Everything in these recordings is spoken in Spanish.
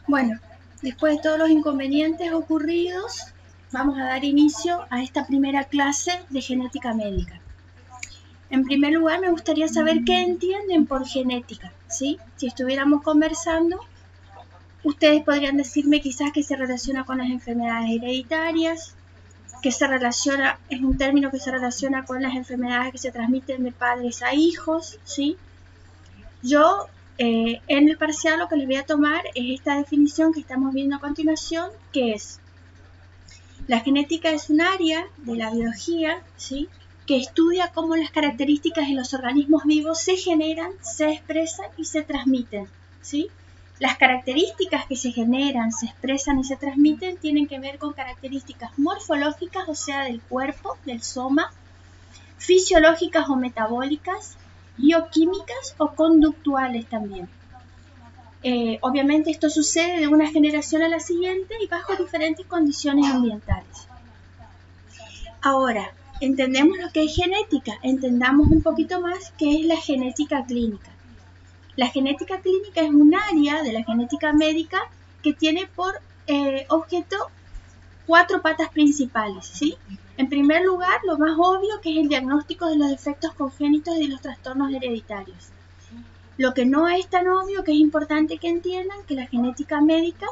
Bueno, después de todos los inconvenientes ocurridos, vamos a dar inicio a esta primera clase de genética médica. En primer lugar, me gustaría saber qué entienden por genética, ¿sí? Si estuviéramos conversando, ustedes podrían decirme quizás que se relaciona con las enfermedades hereditarias, que se relaciona, es un término que se relaciona con las enfermedades que se transmiten de padres a hijos, ¿sí? Yo, en el parcial, lo que les voy a tomar es esta definición que estamos viendo a continuación, que es: la genética es un área de la biología, ¿sí?, que estudia cómo las características de los organismos vivos se generan, se expresan y se transmiten, ¿sí? Las características que se generan, se expresan y se transmiten tienen que ver con características morfológicas, o sea, del cuerpo, del soma, fisiológicas o metabólicas, bioquímicas o conductuales también. Obviamente esto sucede de una generación a la siguiente y bajo diferentes condiciones ambientales. Ahora, entendemos lo que es genética, entendamos un poquito más qué es la genética clínica. La genética clínica es un área de la genética médica que tiene por objeto 4 patas principales, ¿sí? En primer lugar, lo más obvio, que es el diagnóstico de los defectos congénitos y de los trastornos hereditarios. Lo que no es tan obvio, que es importante que entiendan, que la genética médica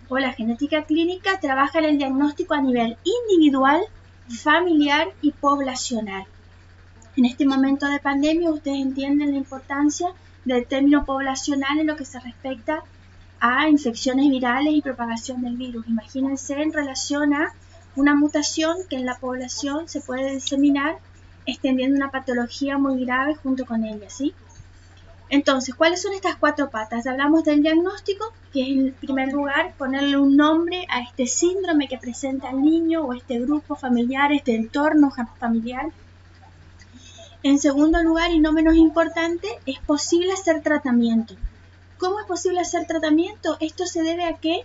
o la genética clínica trabaja en el diagnóstico a nivel individual, familiar y poblacional. En este momento de pandemia, ustedes entienden la importancia del término poblacional en lo que se respecta a infecciones virales y propagación del virus. Imagínense en relación a una mutación que en la población se puede diseminar, extendiendo una patología muy grave junto con ella, ¿sí? Entonces, ¿cuáles son estas 4 patas? Hablamos del diagnóstico, que es en primer lugar ponerle un nombre a este síndrome que presenta el niño o este grupo familiar, este entorno familiar. En segundo lugar, y no menos importante, es posible hacer tratamiento. ¿Cómo es posible hacer tratamiento? Esto se debe a que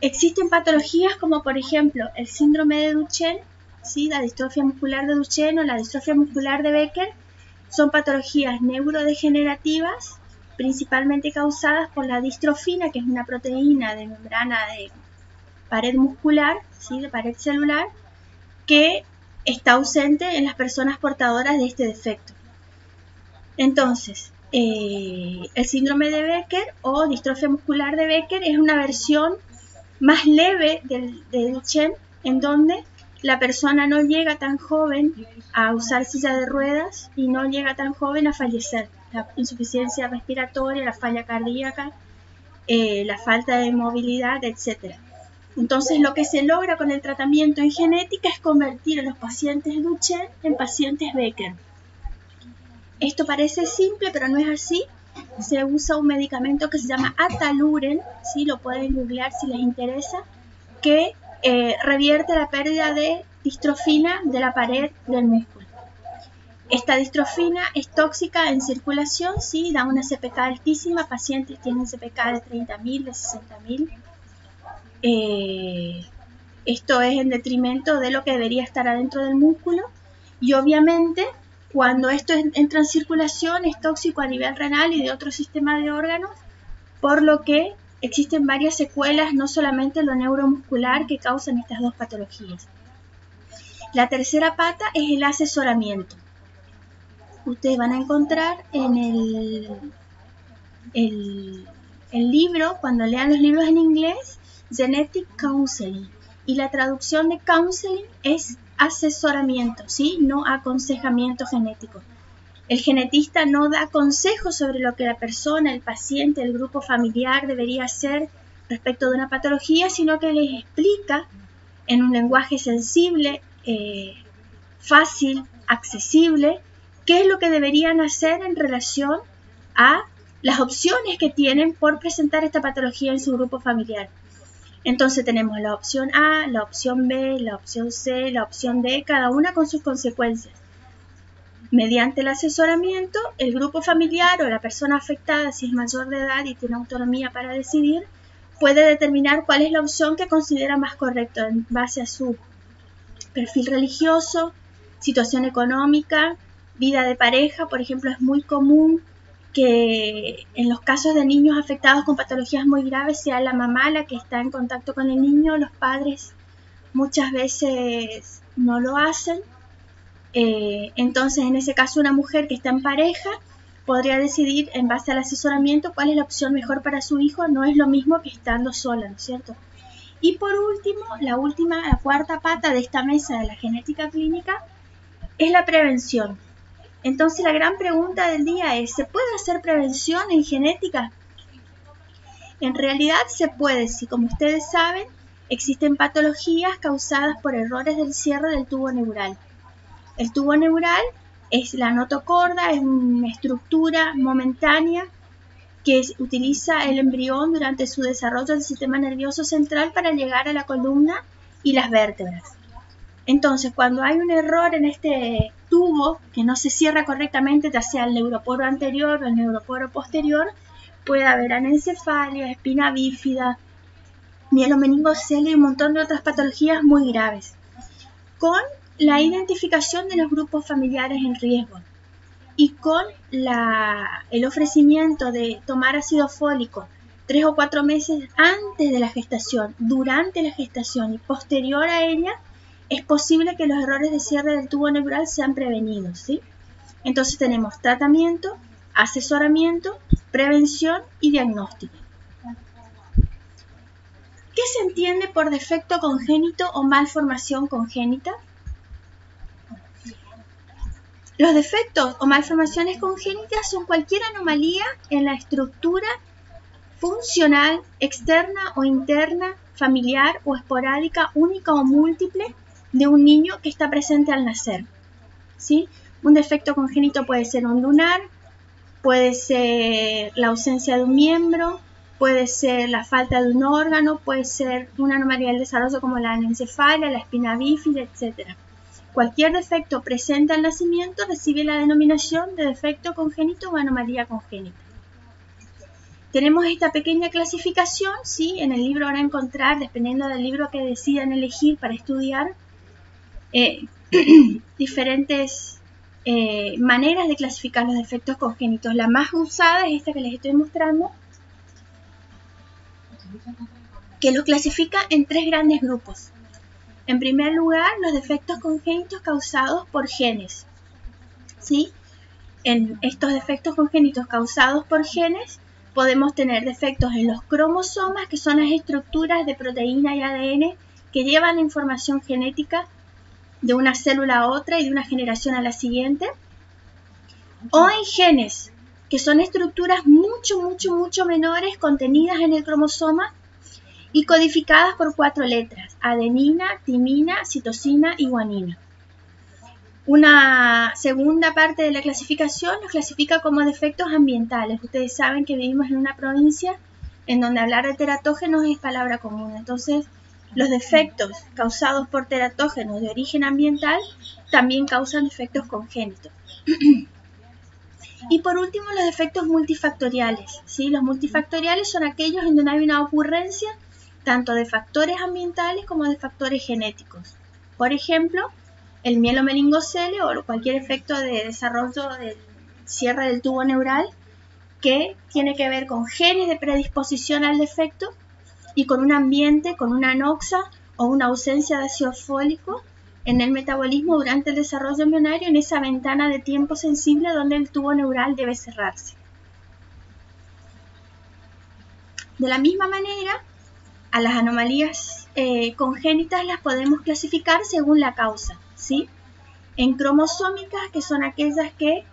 existen patologías como, por ejemplo, el síndrome de Duchenne, ¿sí?, la distrofia muscular de Duchenne o la distrofia muscular de Becker. Son patologías neurodegenerativas, principalmente causadas por la distrofina, que es una proteína de membrana de pared muscular, ¿sí?, de pared celular, que está ausente en las personas portadoras de este defecto. Entonces, el síndrome de Becker o distrofia muscular de Becker es una versión más leve de Duchenne, en donde la persona no llega tan joven a usar silla de ruedas y no llega tan joven a fallecer. La insuficiencia respiratoria, la falla cardíaca, la falta de movilidad, etc. Entonces, lo que se logra con el tratamiento en genética es convertir a los pacientes Duchenne en pacientes Becker. Esto parece simple, pero no es así. Se usa un medicamento que se llama Ataluren, ¿sí?, lo pueden googlear si les interesa, que revierte la pérdida de distrofina de la pared del músculo. Esta distrofina es tóxica en circulación, ¿sí?, da una CPK altísima, pacientes tienen CPK de 30.000, de 60.000. Esto es en detrimento de lo que debería estar adentro del músculo, y obviamente cuando esto entra en circulación es tóxico a nivel renal y de otro sistema de órganos, por lo que existen varias secuelas, no solamente lo neuromuscular, que causan estas 2 patologías. La tercera pata es el asesoramiento. Ustedes van a encontrar en el libro, cuando lean los libros en inglés, Genetic Counseling, y la traducción de counseling es asesoramiento, ¿sí?, no aconsejamiento genético. El genetista no da consejos sobre lo que la persona, el paciente, el grupo familiar debería hacer respecto de una patología, sino que les explica en un lenguaje sensible, fácil, accesible, qué es lo que deberían hacer en relación a las opciones que tienen por presentar esta patología en su grupo familiar. Entonces tenemos la opción A, la opción B, la opción C, la opción D, cada una con sus consecuencias. Mediante el asesoramiento, el grupo familiar o la persona afectada, si es mayor de edad y tiene autonomía para decidir, puede determinar cuál es la opción que considera más correcta en base a su perfil religioso, situación económica, vida de pareja. Por ejemplo, es muy común que en los casos de niños afectados con patologías muy graves sea la mamá la que está en contacto con el niño, los padres muchas veces no lo hacen. Entonces, en ese caso, una mujer que está en pareja podría decidir en base al asesoramiento cuál es la opción mejor para su hijo. No es lo mismo que estando sola, ¿no es cierto? Y por último, la cuarta pata de esta mesa de la genética clínica es la prevención. Entonces, la gran pregunta del día es, ¿se puede hacer prevención en genética? En realidad se puede, si como ustedes saben, existen patologías causadas por errores del cierre del tubo neural. El tubo neural es la notocorda, es una estructura momentánea que utiliza el embrión durante su desarrollo del sistema nervioso central para llegar a la columna y las vértebras. Entonces, cuando hay un error en este tubo que no se cierra correctamente, ya sea el neuroporo anterior o el neuroporo posterior, puede haber anencefalia, espina bífida, mielomeningocele y un montón de otras patologías muy graves. Con la identificación de los grupos familiares en riesgo y con el ofrecimiento de tomar ácido fólico 3 o 4 meses antes de la gestación, durante la gestación y posterior a ella, es posible que los errores de cierre del tubo neural sean prevenidos, ¿sí? Entonces tenemos tratamiento, asesoramiento, prevención y diagnóstico. ¿Qué se entiende por defecto congénito o malformación congénita? Los defectos o malformaciones congénitas son cualquier anomalía en la estructura funcional, externa o interna, familiar o esporádica, única o múltiple de un niño que está presente al nacer, ¿sí? Un defecto congénito puede ser un lunar, puede ser la ausencia de un miembro, puede ser la falta de un órgano, puede ser una anomalía del desarrollo como la anencefalia, la espina bífida, etc. Cualquier defecto presente al nacimiento recibe la denominación de defecto congénito o anomalía congénita. Tenemos esta pequeña clasificación, ¿sí? En el libro van a encontrar, dependiendo del libro que decidan elegir para estudiar, diferentes maneras de clasificar los defectos congénitos. La más usada es esta que les estoy mostrando, que los clasifica en 3 grandes grupos. En primer lugar, los defectos congénitos causados por genes, ¿sí? En estos defectos congénitos causados por genes podemos tener defectos en los cromosomas, que son las estructuras de proteína y ADN que llevan la información genética de una célula a otra y de una generación a la siguiente, o en genes, que son estructuras mucho menores contenidas en el cromosoma y codificadas por 4 letras: adenina, timina, citosina y guanina. Una segunda parte de la clasificación los clasifica como defectos ambientales. Ustedes saben que vivimos en una provincia en donde hablar de teratógenos es palabra común. Entonces, los defectos causados por teratógenos de origen ambiental también causan defectos congénitos. Y por último, los defectos multifactoriales, ¿sí? Los multifactoriales son aquellos en donde hay una ocurrencia tanto de factores ambientales como de factores genéticos. Por ejemplo, el mielomeningocele o cualquier efecto de desarrollo del cierre del tubo neural que tiene que ver con genes de predisposición al defecto y con un ambiente, con una anoxa o una ausencia de ácido fólico en el metabolismo durante el desarrollo embrionario, en esa ventana de tiempo sensible donde el tubo neural debe cerrarse. De la misma manera, a las anomalías congénitas las podemos clasificar según la causa, ¿sí? En cromosómicas, que son aquellas que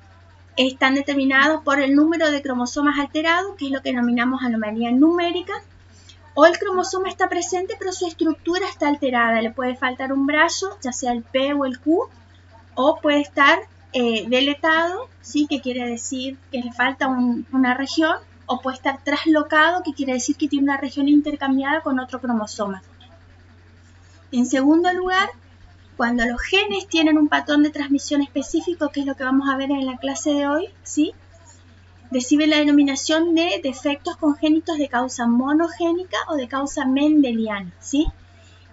están determinadas por el número de cromosomas alterados, que es lo que denominamos anomalía numérica, o el cromosoma está presente pero su estructura está alterada, le puede faltar un brazo, ya sea el P o el Q, o puede estar deletado, ¿sí? Que quiere decir que le falta una región, o puede estar traslocado, que quiere decir que tiene una región intercambiada con otro cromosoma. En segundo lugar, cuando los genes tienen un patrón de transmisión específico, que es lo que vamos a ver en la clase de hoy, ¿sí? Recibe la denominación de defectos congénitos de causa monogénica o de causa mendeliana, ¿sí?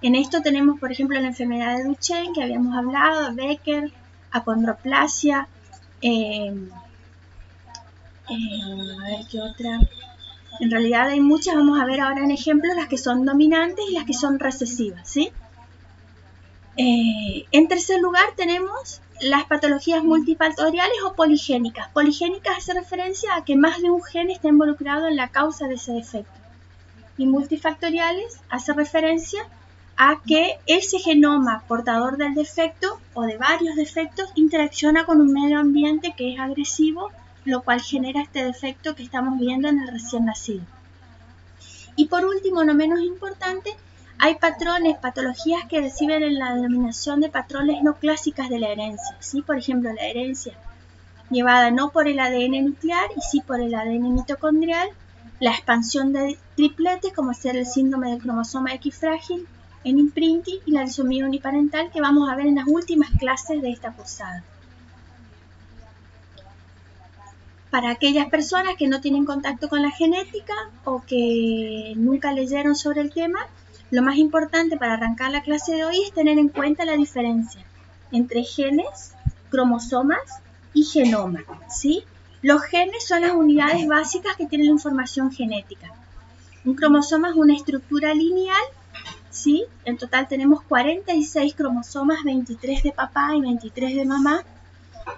En esto tenemos, por ejemplo, la enfermedad de Duchenne, que habíamos hablado, Becker, acondroplasia, A ver qué otra. En realidad hay muchas, vamos a ver ahora en ejemplos las que son dominantes y las que son recesivas, ¿sí? En tercer lugar tenemos las patologías multifactoriales o poligénicas. Poligénicas hace referencia a que más de un gen está involucrado en la causa de ese defecto. Y multifactoriales hace referencia a que ese genoma portador del defecto o de varios defectos interacciona con un medio ambiente que es agresivo, lo cual genera este defecto que estamos viendo en el recién nacido. Y por último, no menos importante, hay patrones, patologías que reciben en la denominación de patrones no clásicas de la herencia, ¿sí? Por ejemplo, la herencia llevada no por el ADN nuclear y sí por el ADN mitocondrial, la expansión de tripletes, como ser el síndrome del cromosoma X frágil en imprinting y la disomía uniparental, que vamos a ver en las últimas clases de esta cursada. Para aquellas personas que no tienen contacto con la genética o que nunca leyeron sobre el tema, lo más importante para arrancar la clase de hoy es tener en cuenta la diferencia entre genes, cromosomas y genoma, ¿sí? Los genes son las unidades básicas que tienen la información genética. Un cromosoma es una estructura lineal, ¿sí? En total tenemos 46 cromosomas, 23 de papá y 23 de mamá.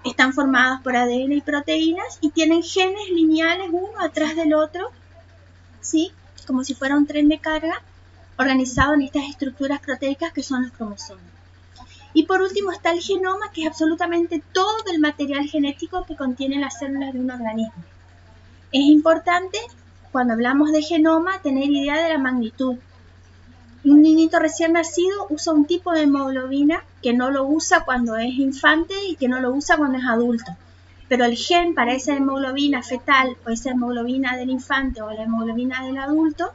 Están formadas por ADN y proteínas y tienen genes lineales uno atrás del otro, ¿sí? Como si fuera un tren de carga organizado en estas estructuras proteicas que son los cromosomas. Y por último está el genoma, que es absolutamente todo el material genético que contienen las células de un organismo. Es importante, cuando hablamos de genoma, tener idea de la magnitud. Un niñito recién nacido usa un tipo de hemoglobina que no lo usa cuando es infante y que no lo usa cuando es adulto. Pero el gen para esa hemoglobina fetal o esa hemoglobina del infante o la hemoglobina del adulto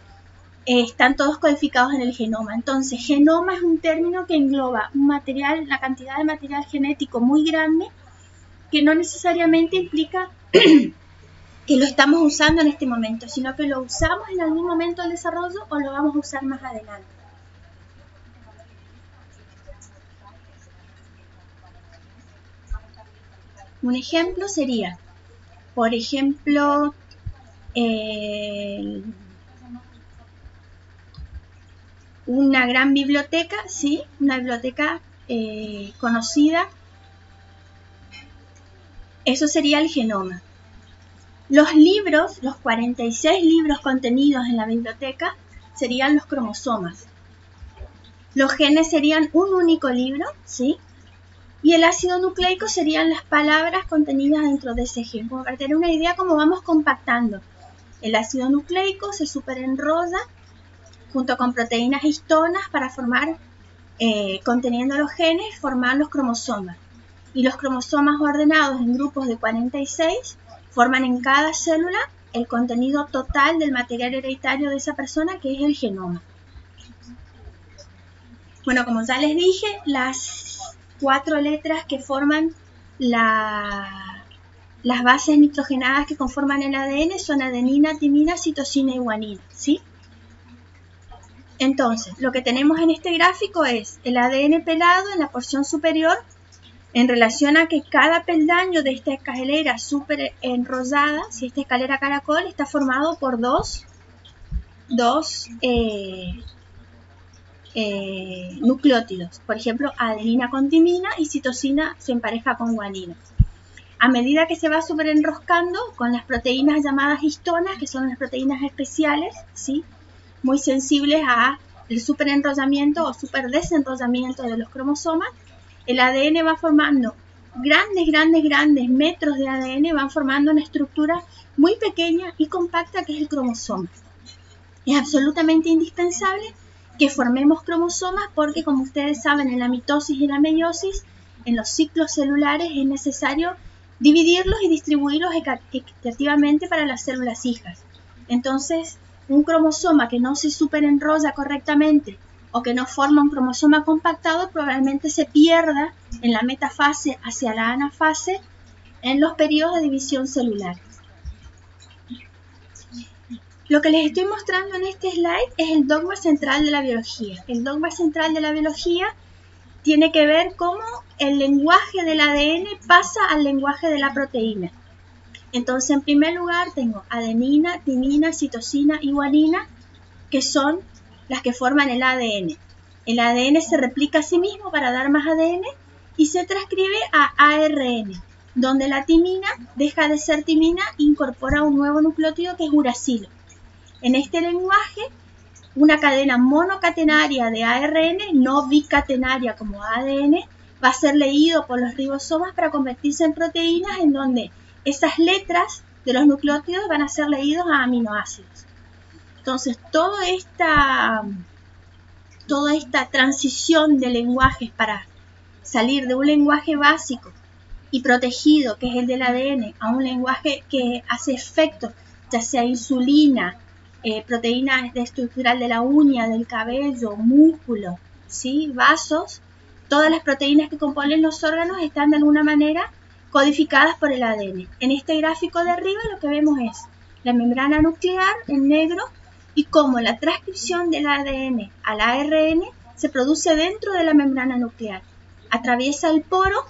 están todos codificados en el genoma. Entonces, genoma es un término que engloba un material, la cantidad de material genético muy grande, que no necesariamente implica que lo estamos usando en este momento, sino que lo usamos en algún momento del desarrollo o lo vamos a usar más adelante. Un ejemplo sería, por ejemplo, una gran biblioteca, ¿sí? Una biblioteca conocida. Eso sería el genoma. Los libros, los 46 libros contenidos en la biblioteca, serían los cromosomas. Los genes serían un único libro, ¿sí? Y el ácido nucleico serían las palabras contenidas dentro de ese gen. Como para tener una idea cómo vamos compactando. El ácido nucleico se superenrolla junto con proteínas histonas para formar, conteniendo los genes, formar los cromosomas. Y los cromosomas ordenados en grupos de 46 forman en cada célula el contenido total del material hereditario de esa persona, que es el genoma. Bueno, como ya les dije, las 4 letras que forman las bases nitrogenadas que conforman el ADN son adenina, timina, citosina y guanina, ¿sí? Entonces, lo que tenemos en este gráfico es el ADN pelado en la porción superior, en relación a que cada peldaño de esta escalera súper enrollada, si esta escalera caracol, está formado por dos nucleótidos. Por ejemplo, adenina con timina y citosina se empareja con guanina. A medida que se va súper enroscando con las proteínas llamadas histonas, que son las proteínas especiales, ¿sí? Muy sensibles al superenrollamiento o superdesenrollamiento de los cromosomas, el ADN va formando grandes metros de ADN, van formando una estructura muy pequeña y compacta que es el cromosoma. Es absolutamente indispensable que formemos cromosomas porque, como ustedes saben, en la mitosis y la meiosis, en los ciclos celulares es necesario dividirlos y distribuirlos equitativamente para las células hijas. Entonces, un cromosoma que no se superenrolla correctamente o que no forma un cromosoma compactado probablemente se pierda en la metafase hacia la anafase en los periodos de división celular. Lo que les estoy mostrando en este slide es el dogma central de la biología. El dogma central de la biología tiene que ver cómo el lenguaje del ADN pasa al lenguaje de la proteína. Entonces, en primer lugar, tengo adenina, timina, citosina y guanina, que son las que forman el ADN. El ADN se replica a sí mismo para dar más ADN y se transcribe a ARN, donde la timina deja de ser timina e incorpora un nuevo nucleótido que es uracilo. En este lenguaje, una cadena monocatenaria de ARN, no bicatenaria como ADN, va a ser leído por los ribosomas para convertirse en proteínas, en donde esas letras de los nucleótidos van a ser leídos a aminoácidos. Entonces, toda esta transición de lenguajes para salir de un lenguaje básico y protegido, que es el del ADN, a un lenguaje que hace efectos, ya sea insulina, proteína estructural de la uña, del cabello, músculo, ¿sí? Vasos, todas las proteínas que componen los órganos están de alguna manera codificadas por el ADN. En este gráfico de arriba lo que vemos es la membrana nuclear en negro y cómo la transcripción del ADN al ARN se produce dentro de la membrana nuclear. Atraviesa el poro,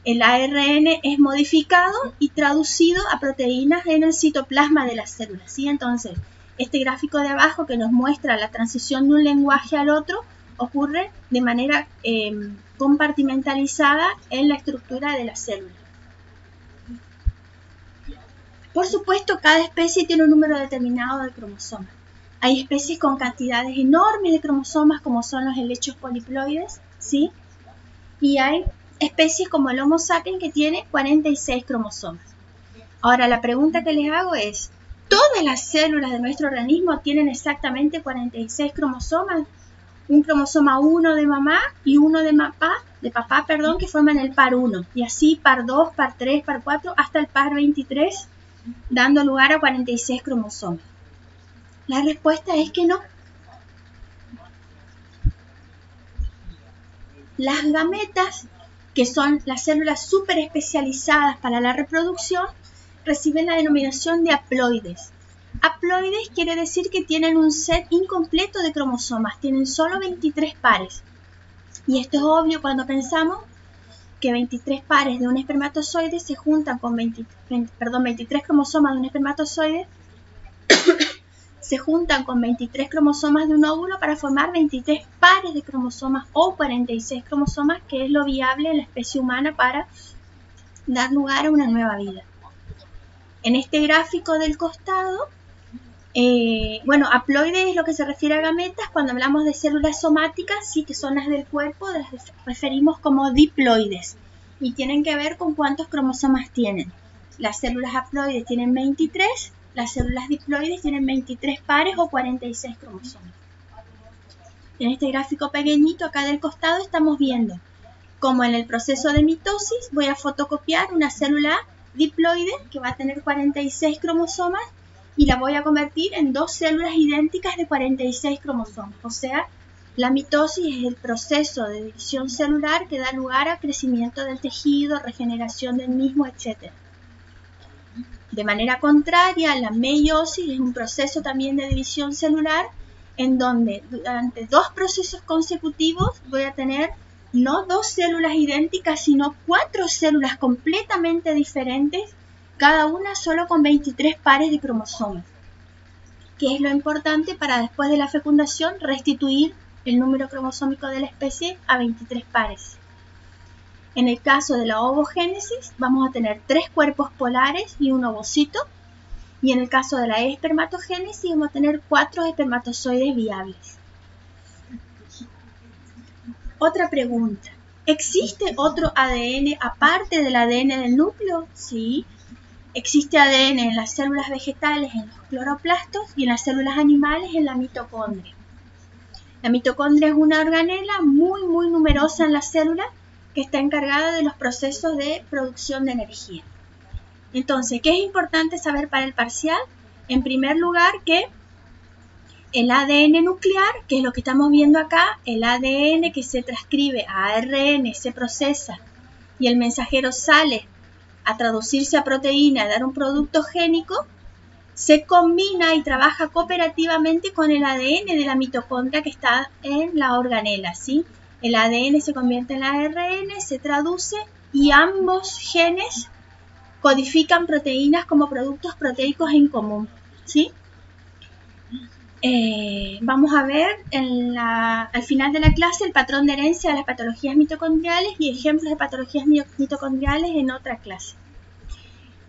el ARN es modificado y traducido a proteínas en el citoplasma de las células, ¿sí? Entonces, este gráfico de abajo que nos muestra la transición de un lenguaje al otro ocurre de manera compartimentalizada en la estructura de la célula. Por supuesto, cada especie tiene un número determinado de cromosomas. Hay especies con cantidades enormes de cromosomas, como son los helechos poliploides, ¿sí? Y hay especies como el Homo sapiens que tiene 46 cromosomas. Ahora, la pregunta que les hago es, ¿todas las células de nuestro organismo tienen exactamente 46 cromosomas? Un cromosoma 1 de mamá y uno de papá, que forman el par 1. Y así par 2, par 3, par 4, hasta el par 23, dando lugar a 46 cromosomas. La respuesta es que no. Las gametas, que son las células súper especializadas para la reproducción, reciben la denominación de haploides. Haploides quiere decir que tienen un set incompleto de cromosomas, tienen solo 23 pares. Y esto es obvio cuando pensamos que 23 pares de un espermatozoide se juntan con 23 cromosomas de un espermatozoide se juntan con 23 cromosomas de un óvulo para formar 23 pares de cromosomas o 46 cromosomas, que es lo viable en la especie humana para dar lugar a una nueva vida. En este gráfico del costado, haploides es lo que se refiere a gametas. Cuando hablamos de células somáticas, sí, que son las del cuerpo, las referimos como diploides y tienen que ver con cuántos cromosomas tienen. Las células haploides tienen 23, las células diploides tienen 23 pares o 46 cromosomas. En este gráfico pequeñito acá del costado estamos viendo cómo en el proceso de mitosis voy a fotocopiar una célula diploide que va a tener 46 cromosomas y la voy a convertir en dos células idénticas de 46 cromosomas. O sea, la mitosis es el proceso de división celular que da lugar a crecimiento del tejido, regeneración del mismo, etc. De manera contraria, la meiosis es un proceso también de división celular en donde durante dos procesos consecutivos voy a tener no dos células idénticas, sino 4 células completamente diferentes, cada una solo con 23 pares de cromosomas, que es lo importante para después de la fecundación restituir el número cromosómico de la especie a 23 pares. En el caso de la ovogénesis vamos a tener 3 cuerpos polares y un ovocito, y en el caso de la espermatogénesis vamos a tener 4 espermatozoides viables. Otra pregunta, ¿existe otro ADN aparte del ADN del núcleo? Sí, existe ADN en las células vegetales, en los cloroplastos, y en las células animales, en la mitocondria. La mitocondria es una organela muy numerosa en la célula que está encargada de los procesos de producción de energía. Entonces, ¿qué es importante saber para el parcial? En primer lugar, que el ADN nuclear, que es lo que estamos viendo acá, el ADN que se transcribe a ARN, se procesa y el mensajero sale a traducirse a proteína, a dar un producto génico, se combina y trabaja cooperativamente con el ADN de la mitocondria que está en la organela, ¿sí? El ADN se convierte en ARN, se traduce y ambos genes codifican proteínas como productos proteicos en común, ¿sí? Vamos a ver al final de la clase el patrón de herencia de las patologías mitocondriales y ejemplos de patologías mitocondriales en otra clase.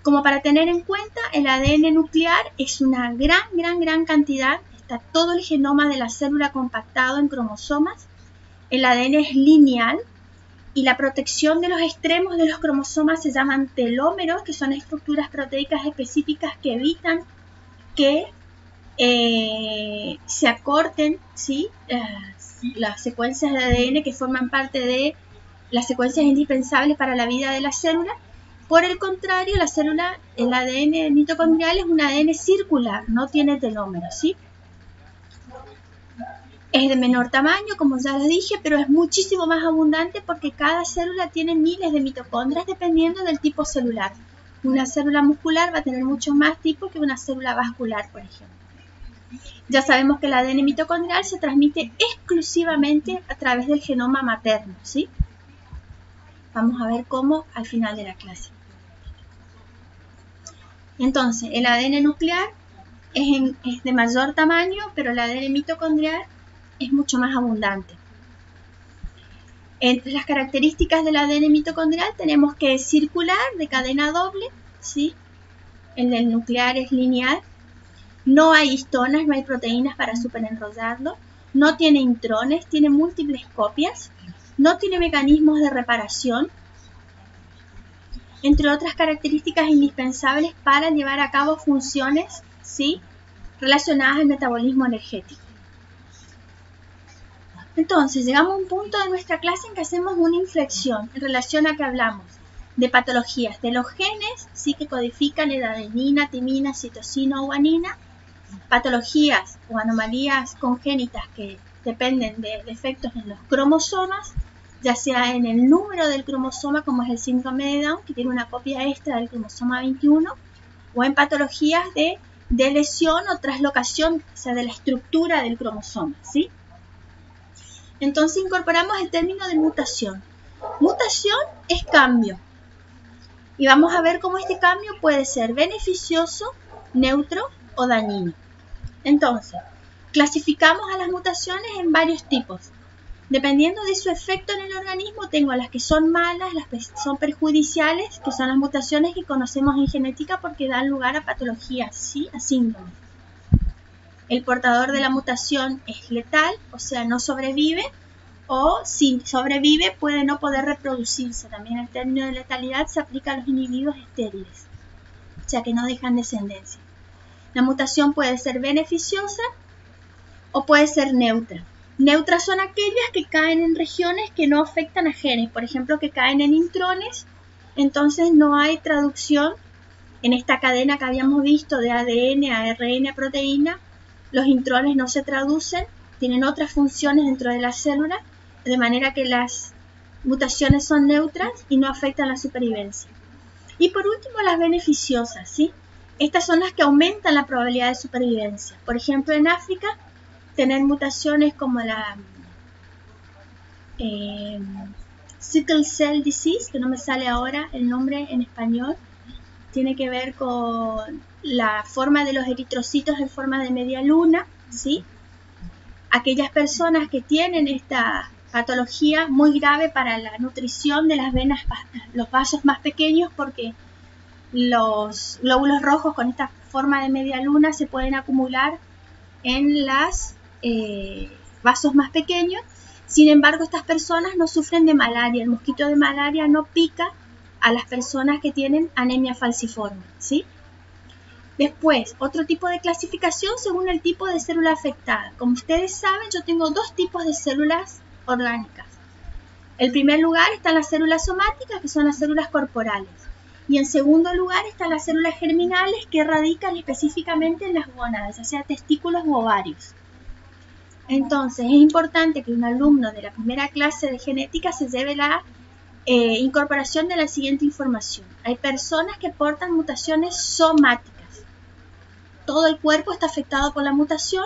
Como para tener en cuenta, el ADN nuclear es una gran cantidad, está todo el genoma de la célula compactado en cromosomas. El ADN es lineal y la protección de los extremos de los cromosomas se llaman telómeros, que son estructuras proteicas específicas que evitan que se acorten, ¿sí? Las secuencias de ADN que forman parte de las secuencias indispensables para la vida de la célula. Por el contrario, el ADN mitocondrial es un ADN circular, no tiene telómeros, ¿sí? Es de menor tamaño, como ya les dije, pero es muchísimo más abundante porque cada célula tiene miles de mitocondrias dependiendo del tipo celular. Una célula muscular va a tener muchos más tipos que una célula vascular, por ejemplo. Ya sabemos que el ADN mitocondrial se transmite exclusivamente a través del genoma materno, ¿sí? Vamos a ver cómo al final de la clase. Entonces, el ADN nuclear es de mayor tamaño, pero el ADN mitocondrial es mucho más abundante. Entre las características del ADN mitocondrial tenemos que es circular, de cadena doble, ¿sí? El del nuclear es lineal. No hay histonas, no hay proteínas para superenrollarlo. No tiene intrones, tiene múltiples copias. No tiene mecanismos de reparación, entre otras características indispensables para llevar a cabo funciones, ¿sí?, relacionadas al metabolismo energético. Entonces, llegamos a un punto de nuestra clase en que hacemos una inflexión en relación a que hablamos de patologías de los genes, sí, que codifican el adenina, timina, citosina o guanina, patologías o anomalías congénitas que dependen de defectos en los cromosomas, ya sea en el número del cromosoma, como es el síndrome de Down, que tiene una copia extra del cromosoma 21, o en patologías de lesión o traslocación, o sea, de la estructura del cromosoma, ¿sí? Entonces incorporamos el término de mutación. Mutación es cambio. Y vamos a ver cómo este cambio puede ser beneficioso, neutro o dañino. Entonces, clasificamos a las mutaciones en varios tipos. Dependiendo de su efecto en el organismo, tengo las que son malas, las que son perjudiciales, que son las mutaciones que conocemos en genética porque dan lugar a patologías, ¿sí?, a síndromes. El portador de la mutación es letal, o sea, no sobrevive, o si sobrevive puede no poder reproducirse. También el término de letalidad se aplica a los individuos estériles, o sea, que no dejan descendencia. La mutación puede ser beneficiosa o puede ser neutra. Neutras son aquellas que caen en regiones que no afectan a genes, por ejemplo, que caen en intrones, entonces no hay traducción en esta cadena que habíamos visto de ADN a ARN a proteína. Los intrones no se traducen, tienen otras funciones dentro de la célula, de manera que las mutaciones son neutras y no afectan la supervivencia. Y por último, las beneficiosas, ¿sí? Estas son las que aumentan la probabilidad de supervivencia. Por ejemplo, en África, tener mutaciones como la Sickle Cell Disease, que no me sale ahora el nombre en español, tiene que ver con la forma de los eritrocitos en forma de media luna, ¿sí? Aquellas personas que tienen esta patología muy grave para la nutrición de las venas, los vasos más pequeños, porque los glóbulos rojos con esta forma de media luna se pueden acumular en los vasos más pequeños. Sin embargo, estas personas no sufren de malaria. El mosquito de malaria no pica a las personas que tienen anemia falciforme, ¿sí? Después, otro tipo de clasificación según el tipo de célula afectada. Como ustedes saben, yo tengo dos tipos de células orgánicas. En primer lugar están las células somáticas, que son las células corporales. Y en segundo lugar están las células germinales, que radican específicamente en las gónadas, ya sea testículos u ovarios. Entonces, es importante que un alumno de la primera clase de genética se lleve la incorporación de la siguiente información. Hay personas que portan mutaciones somáticas. Todo el cuerpo está afectado por la mutación,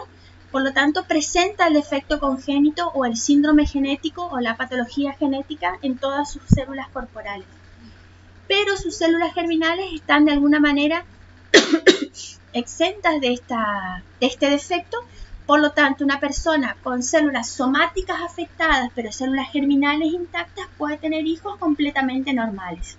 por lo tanto presenta el defecto congénito o el síndrome genético o la patología genética en todas sus células corporales. pero sus células germinales están de alguna manera exentas de este defecto. Por lo tanto, una persona con células somáticas afectadas, pero células germinales intactas, puede tener hijos completamente normales.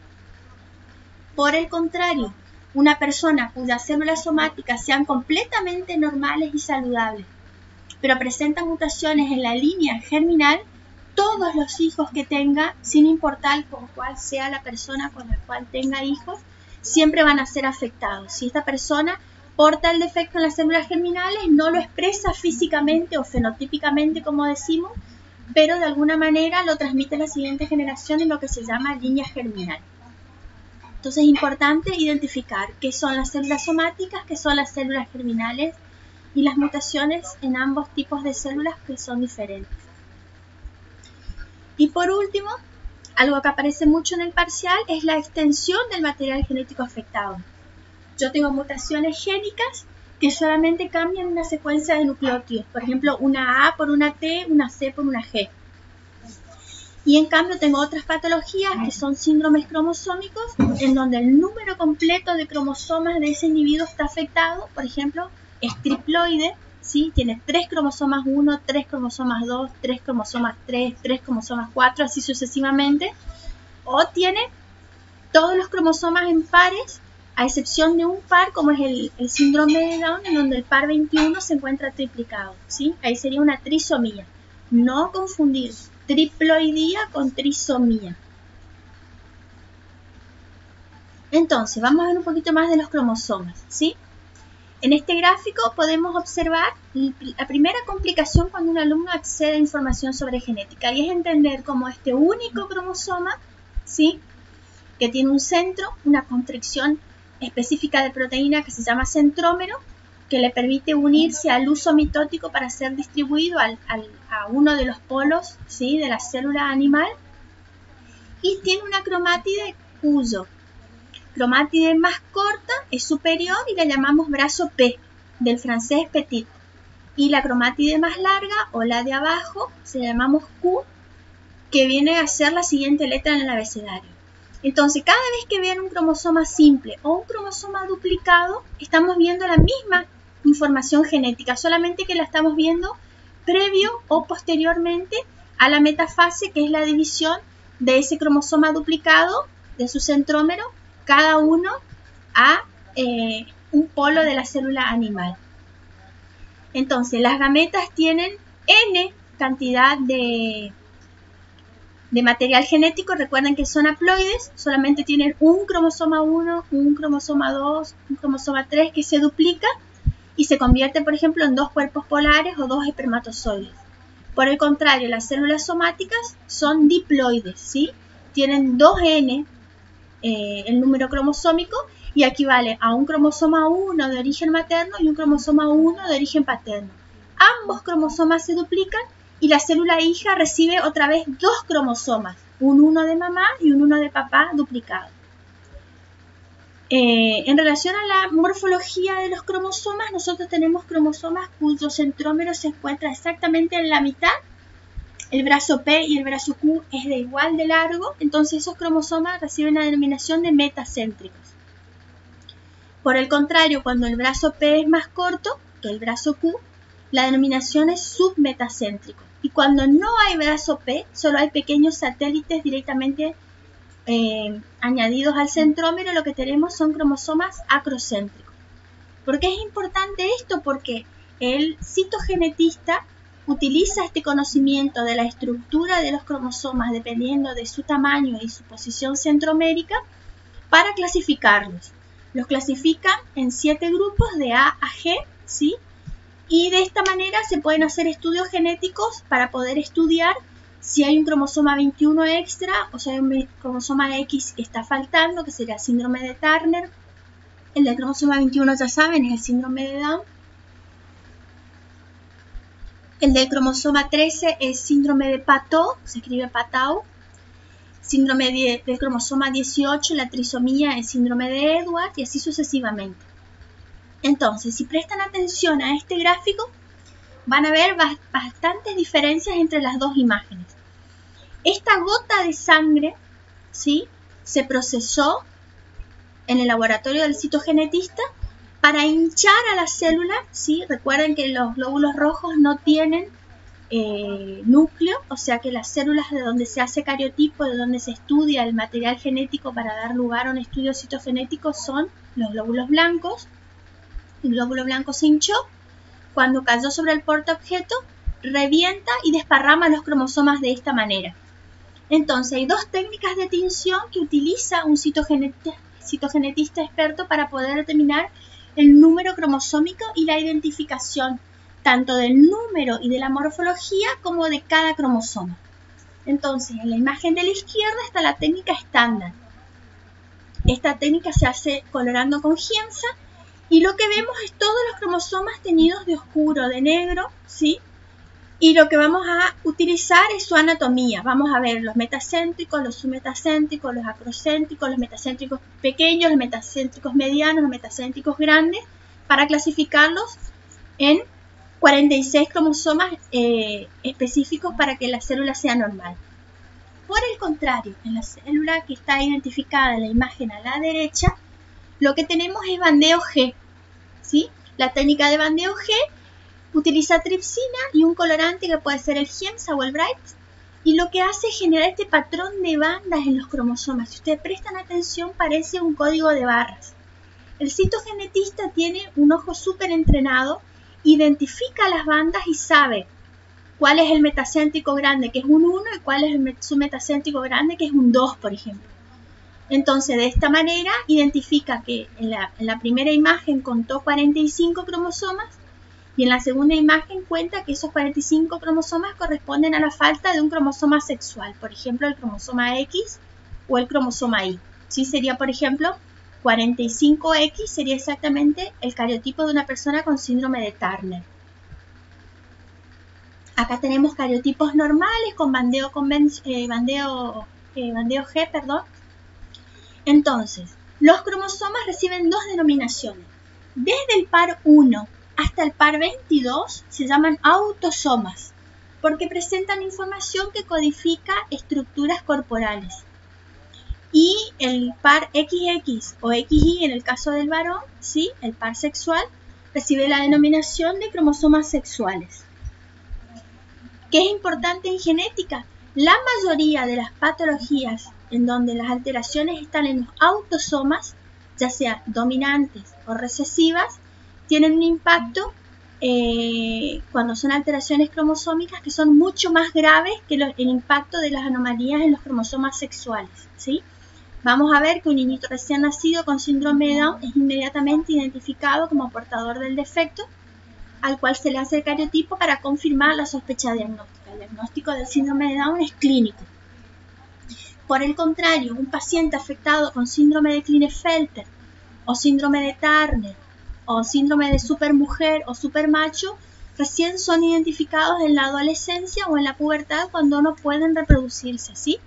Por el contrario, una persona cuyas células somáticas sean completamente normales y saludables, pero presenta mutaciones en la línea germinal, todos los hijos que tenga, sin importar con cuál sea la persona con la cual tenga hijos, siempre van a ser afectados. Si esta persona porta el defecto en las células germinales, no lo expresa físicamente o fenotípicamente, como decimos, pero de alguna manera lo transmite a la siguiente generación en lo que se llama línea germinal. Entonces es importante identificar qué son las células somáticas, qué son las células germinales y las mutaciones en ambos tipos de células que son diferentes. Y por último, algo que aparece mucho en el parcial es la extensión del material genético afectado. Yo tengo mutaciones génicas que solamente cambian una secuencia de nucleótidos, por ejemplo, una A por una T, una C por una G. Y en cambio tengo otras patologías que son síndromes cromosómicos, en donde el número completo de cromosomas de ese individuo está afectado. Por ejemplo, es triploide, ¿sí? Tiene 3 cromosomas 1, 3 cromosomas 2, 3 cromosomas 3, 3 cromosomas 4, así sucesivamente. O tiene todos los cromosomas en pares, a excepción de un par, como es el síndrome de Down, en donde el par 21 se encuentra triplicado, ¿sí? Ahí sería una trisomía. No confundir triploidía con trisomía. Entonces, vamos a ver un poquito más de los cromosomas, ¿sí? En este gráfico podemos observar la primera complicación cuando un alumno accede a información sobre genética, y es entender cómo este único cromosoma, ¿sí?, que tiene un centro, una constricción específica de proteína que se llama centrómero, que le permite unirse al uso mitótico para ser distribuido a uno de los polos, ¿sí?, de la célula animal, y tiene una cromátide cuyo cromátide más corta es superior y la llamamos brazo P, del francés petit, y la cromátide más larga, o la de abajo, se la llamamos Q, que viene a ser la siguiente letra en el abecedario. Entonces, cada vez que vean un cromosoma simple o un cromosoma duplicado, estamos viendo la misma información genética, solamente que la estamos viendo previo o posteriormente a la metafase, que es la división de ese cromosoma duplicado, de su centrómero, cada uno a un polo de la célula animal. Entonces, las gametas tienen N cantidad de material genético. Recuerden que son haploides, solamente tienen un cromosoma 1, un cromosoma 2, un cromosoma 3 que se duplica y se convierte, por ejemplo, en 2 cuerpos polares o 2 espermatozoides. Por el contrario, las células somáticas son diploides, ¿sí? Tienen 2N el número cromosómico, y equivale a un cromosoma 1 de origen materno y un cromosoma 1 de origen paterno. Ambos cromosomas se duplican y la célula hija recibe otra vez 2 cromosomas, un 1 de mamá y un 1 de papá duplicado. En relación a la morfología de los cromosomas, nosotros tenemos cromosomas cuyo centrómero se encuentra exactamente en la mitad. El brazo P y el brazo Q es de igual de largo, entonces esos cromosomas reciben la denominación de metacéntricos. Por el contrario, cuando el brazo P es más corto que el brazo Q, la denominación es submetacéntrico. Y cuando no hay brazo P, solo hay pequeños satélites directamente añadidos al centrómero, lo que tenemos son cromosomas acrocéntricos. ¿Por qué es importante esto? Porque el citogenetista utiliza este conocimiento de la estructura de los cromosomas dependiendo de su tamaño y su posición centromérica para clasificarlos. Los clasifican en 7 grupos de A a G, ¿sí? Y de esta manera se pueden hacer estudios genéticos para poder estudiar si hay un cromosoma 21 extra o si hay un cromosoma X que está faltando, que sería síndrome de Turner. El del cromosoma 21, ya saben, es el síndrome de Down. El del cromosoma 13 es síndrome de Patau, se escribe Patau. Síndrome del cromosoma 18, la trisomía, es síndrome de Edwards, y así sucesivamente. Entonces, si prestan atención a este gráfico, van a ver bastantes diferencias entre las dos imágenes. Esta gota de sangre, ¿sí?, se procesó en el laboratorio del citogenetista para hinchar a la célula, ¿sí? Recuerden que los glóbulos rojos no tienen núcleo, o sea que las células de donde se hace cariotipo, de donde se estudia el material genético para dar lugar a un estudio citogenético, son los glóbulos blancos. El glóbulo blanco se hinchó, cuando cayó sobre el portaobjeto, revienta y desparrama los cromosomas de esta manera. Entonces hay dos técnicas de tinción que utiliza un citogenetista experto para poder determinar el número cromosómico y la identificación tanto del número y de la morfología como de cada cromosoma. Entonces, en la imagen de la izquierda está la técnica estándar. Esta técnica se hace colorando con giemsa y lo que vemos es todos los cromosomas teñidos de oscuro, de negro, ¿sí? Y lo que vamos a utilizar es su anatomía. Vamos a ver los metacéntricos, los submetacéntricos, los acrocéntricos, los metacéntricos pequeños, los metacéntricos medianos, los metacéntricos grandes, para clasificarlos en 46 cromosomas específicos para que la célula sea normal. Por el contrario, en la célula que está identificada en la imagen a la derecha, lo que tenemos es bandeo G, ¿sí? La técnica de bandeo G utiliza tripsina y un colorante que puede ser el giemsa o el bright, y lo que hace es generar este patrón de bandas en los cromosomas. Si ustedes prestan atención, parece un código de barras. El citogenetista tiene un ojo súper entrenado, identifica las bandas y sabe cuál es el metacéntrico grande, que es un 1, y cuál es el submetacéntrico grande, que es un 2, por ejemplo. Entonces, de esta manera, identifica que en la primera imagen contó 45 cromosomas y en la segunda imagen cuenta que esos 45 cromosomas corresponden a la falta de un cromosoma sexual, por ejemplo, el cromosoma X o el cromosoma Y. ¿Sí? Sería, por ejemplo, 45X sería exactamente el cariotipo de una persona con síndrome de Turner. Acá tenemos cariotipos normales con bandeo G, perdón. Entonces, los cromosomas reciben dos denominaciones. Desde el par 1 hasta el par 22 se llaman autosomas, porque presentan información que codifica estructuras corporales. Y el par XX o XY en el caso del varón, ¿sí? El par sexual, recibe la denominación de cromosomas sexuales. ¿Qué es importante en genética? La mayoría de las patologías en donde las alteraciones están en los autosomas, ya sea dominantes o recesivas, tienen un impacto cuando son alteraciones cromosómicas que son mucho más graves que el impacto de las anomalías en los cromosomas sexuales, ¿sí? Vamos a ver que un niñito recién nacido con síndrome de Down es inmediatamente identificado como portador del defecto, al cual se le hace el cariotipo para confirmar la sospecha diagnóstica. El diagnóstico del síndrome de Down es clínico. Por el contrario, un paciente afectado con síndrome de Klinefelter o síndrome de Turner o síndrome de supermujer o supermacho recién son identificados en la adolescencia o en la pubertad cuando no pueden reproducirse, ¿sí?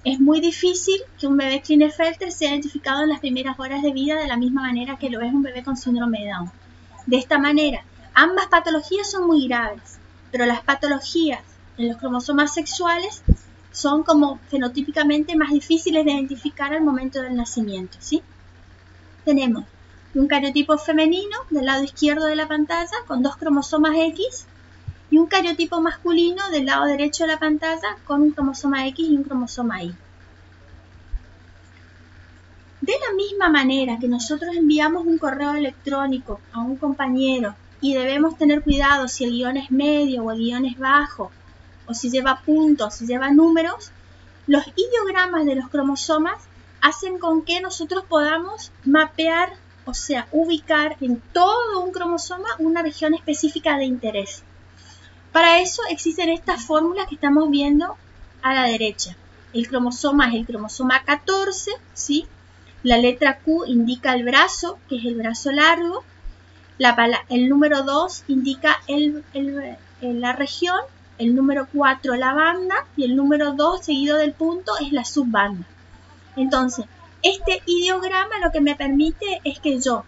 Es muy difícil que un bebé Klinefelter sea identificado en las primeras horas de vida de la misma manera que lo es un bebé con síndrome de Down. De esta manera, ambas patologías son muy graves, pero las patologías en los cromosomas sexuales son como fenotípicamente más difíciles de identificar al momento del nacimiento, ¿sí? Tenemos un cariotipo femenino del lado izquierdo de la pantalla con 2 cromosomas X y un cariotipo masculino del lado derecho de la pantalla con un cromosoma X y un cromosoma Y. De la misma manera que nosotros enviamos un correo electrónico a un compañero y debemos tener cuidado si el guión es medio o el guión es bajo, o si lleva puntos, si lleva números, los ideogramas de los cromosomas hacen con que nosotros podamos mapear, o sea, ubicar en todo un cromosoma una región específica de interés. Para eso existen estas fórmulas que estamos viendo a la derecha. El cromosoma es el cromosoma 14, ¿sí? La letra Q indica el brazo, que es el brazo largo. El número 2 indica la región. El número 4 la banda y el número 2 seguido del punto es la subbanda. Entonces, este ideograma lo que me permite es que yo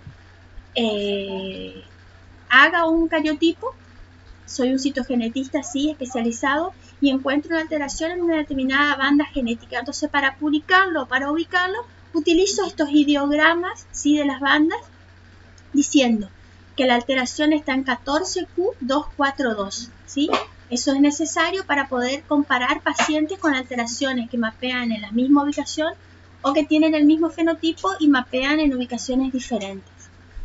haga un cariotipo, soy un citogenetista así especializado, y encuentro una alteración en una determinada banda genética. Entonces, para publicarlo, para ubicarlo, utilizo estos ideogramas, ¿sí?, de las bandas, diciendo que la alteración está en 14q242, ¿sí? Eso es necesario para poder comparar pacientes con alteraciones que mapean en la misma ubicación o que tienen el mismo fenotipo y mapean en ubicaciones diferentes.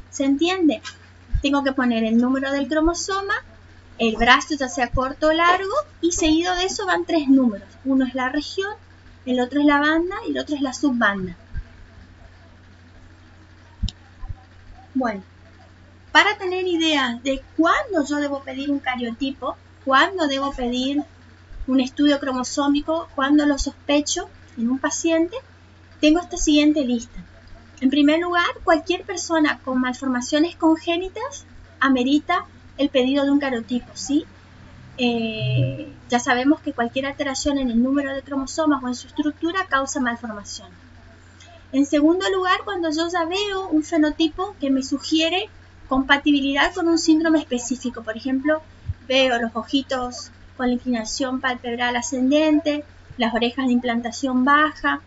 ¿Se entiende? Tengo que poner el número del cromosoma, el brazo ya sea corto o largo, y seguido de eso van 3 números. Uno es la región, el otro es la banda y el otro es la subbanda. Bueno, para tener idea de cuándo yo debo pedir un cariotipo, cuándo debo pedir un estudio cromosómico, cuándo lo sospecho en un paciente, tengo esta siguiente lista. En primer lugar, cualquier persona con malformaciones congénitas amerita el pedido de un cariotipo, ¿sí? Ya sabemos que cualquier alteración en el número de cromosomas o en su estructura causa malformación. En segundo lugar, cuando yo ya veo un fenotipo que me sugiere compatibilidad con un síndrome específico, por ejemplo, veo los ojitos con la inclinación palpebral ascendente, las orejas de implantación baja,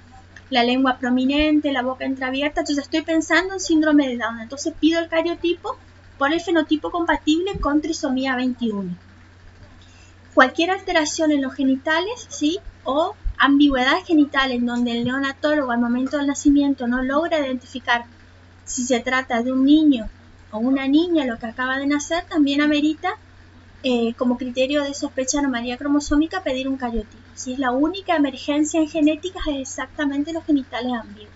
la lengua prominente, la boca entreabierta, entonces estoy pensando en síndrome de Down, entonces pido el cariotipo por el fenotipo compatible con trisomía 21. Cualquier alteración en los genitales, ¿sí?, o ambigüedad genital en donde el neonatólogo al momento del nacimiento no logra identificar si se trata de un niño o una niña lo que acaba de nacer, también amerita como criterio de sospecha de anomalía cromosómica pedir un cariotipo. Si es la única emergencia en genética, es exactamente los genitales ambiguos.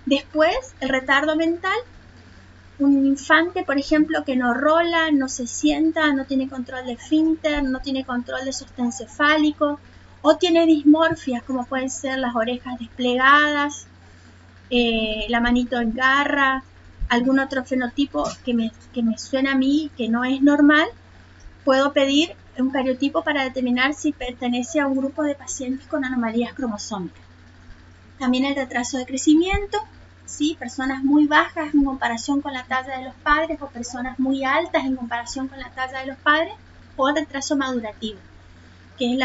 Después, el retardo mental. Un infante, por ejemplo, que no rola, no se sienta, no tiene control de esfínter, no tiene control de sostén cefálico, o tiene dismorfias como pueden ser las orejas desplegadas, la manito en garra, algún otro fenotipo que me suena a mí que no es normal, puedo pedir un cariotipo para determinar si pertenece a un grupo de pacientes con anomalías cromosómicas. También el retraso de crecimiento, ¿sí?, personas muy bajas en comparación con la talla de los padres o personas muy altas en comparación con la talla de los padres, o el retraso madurativo, que es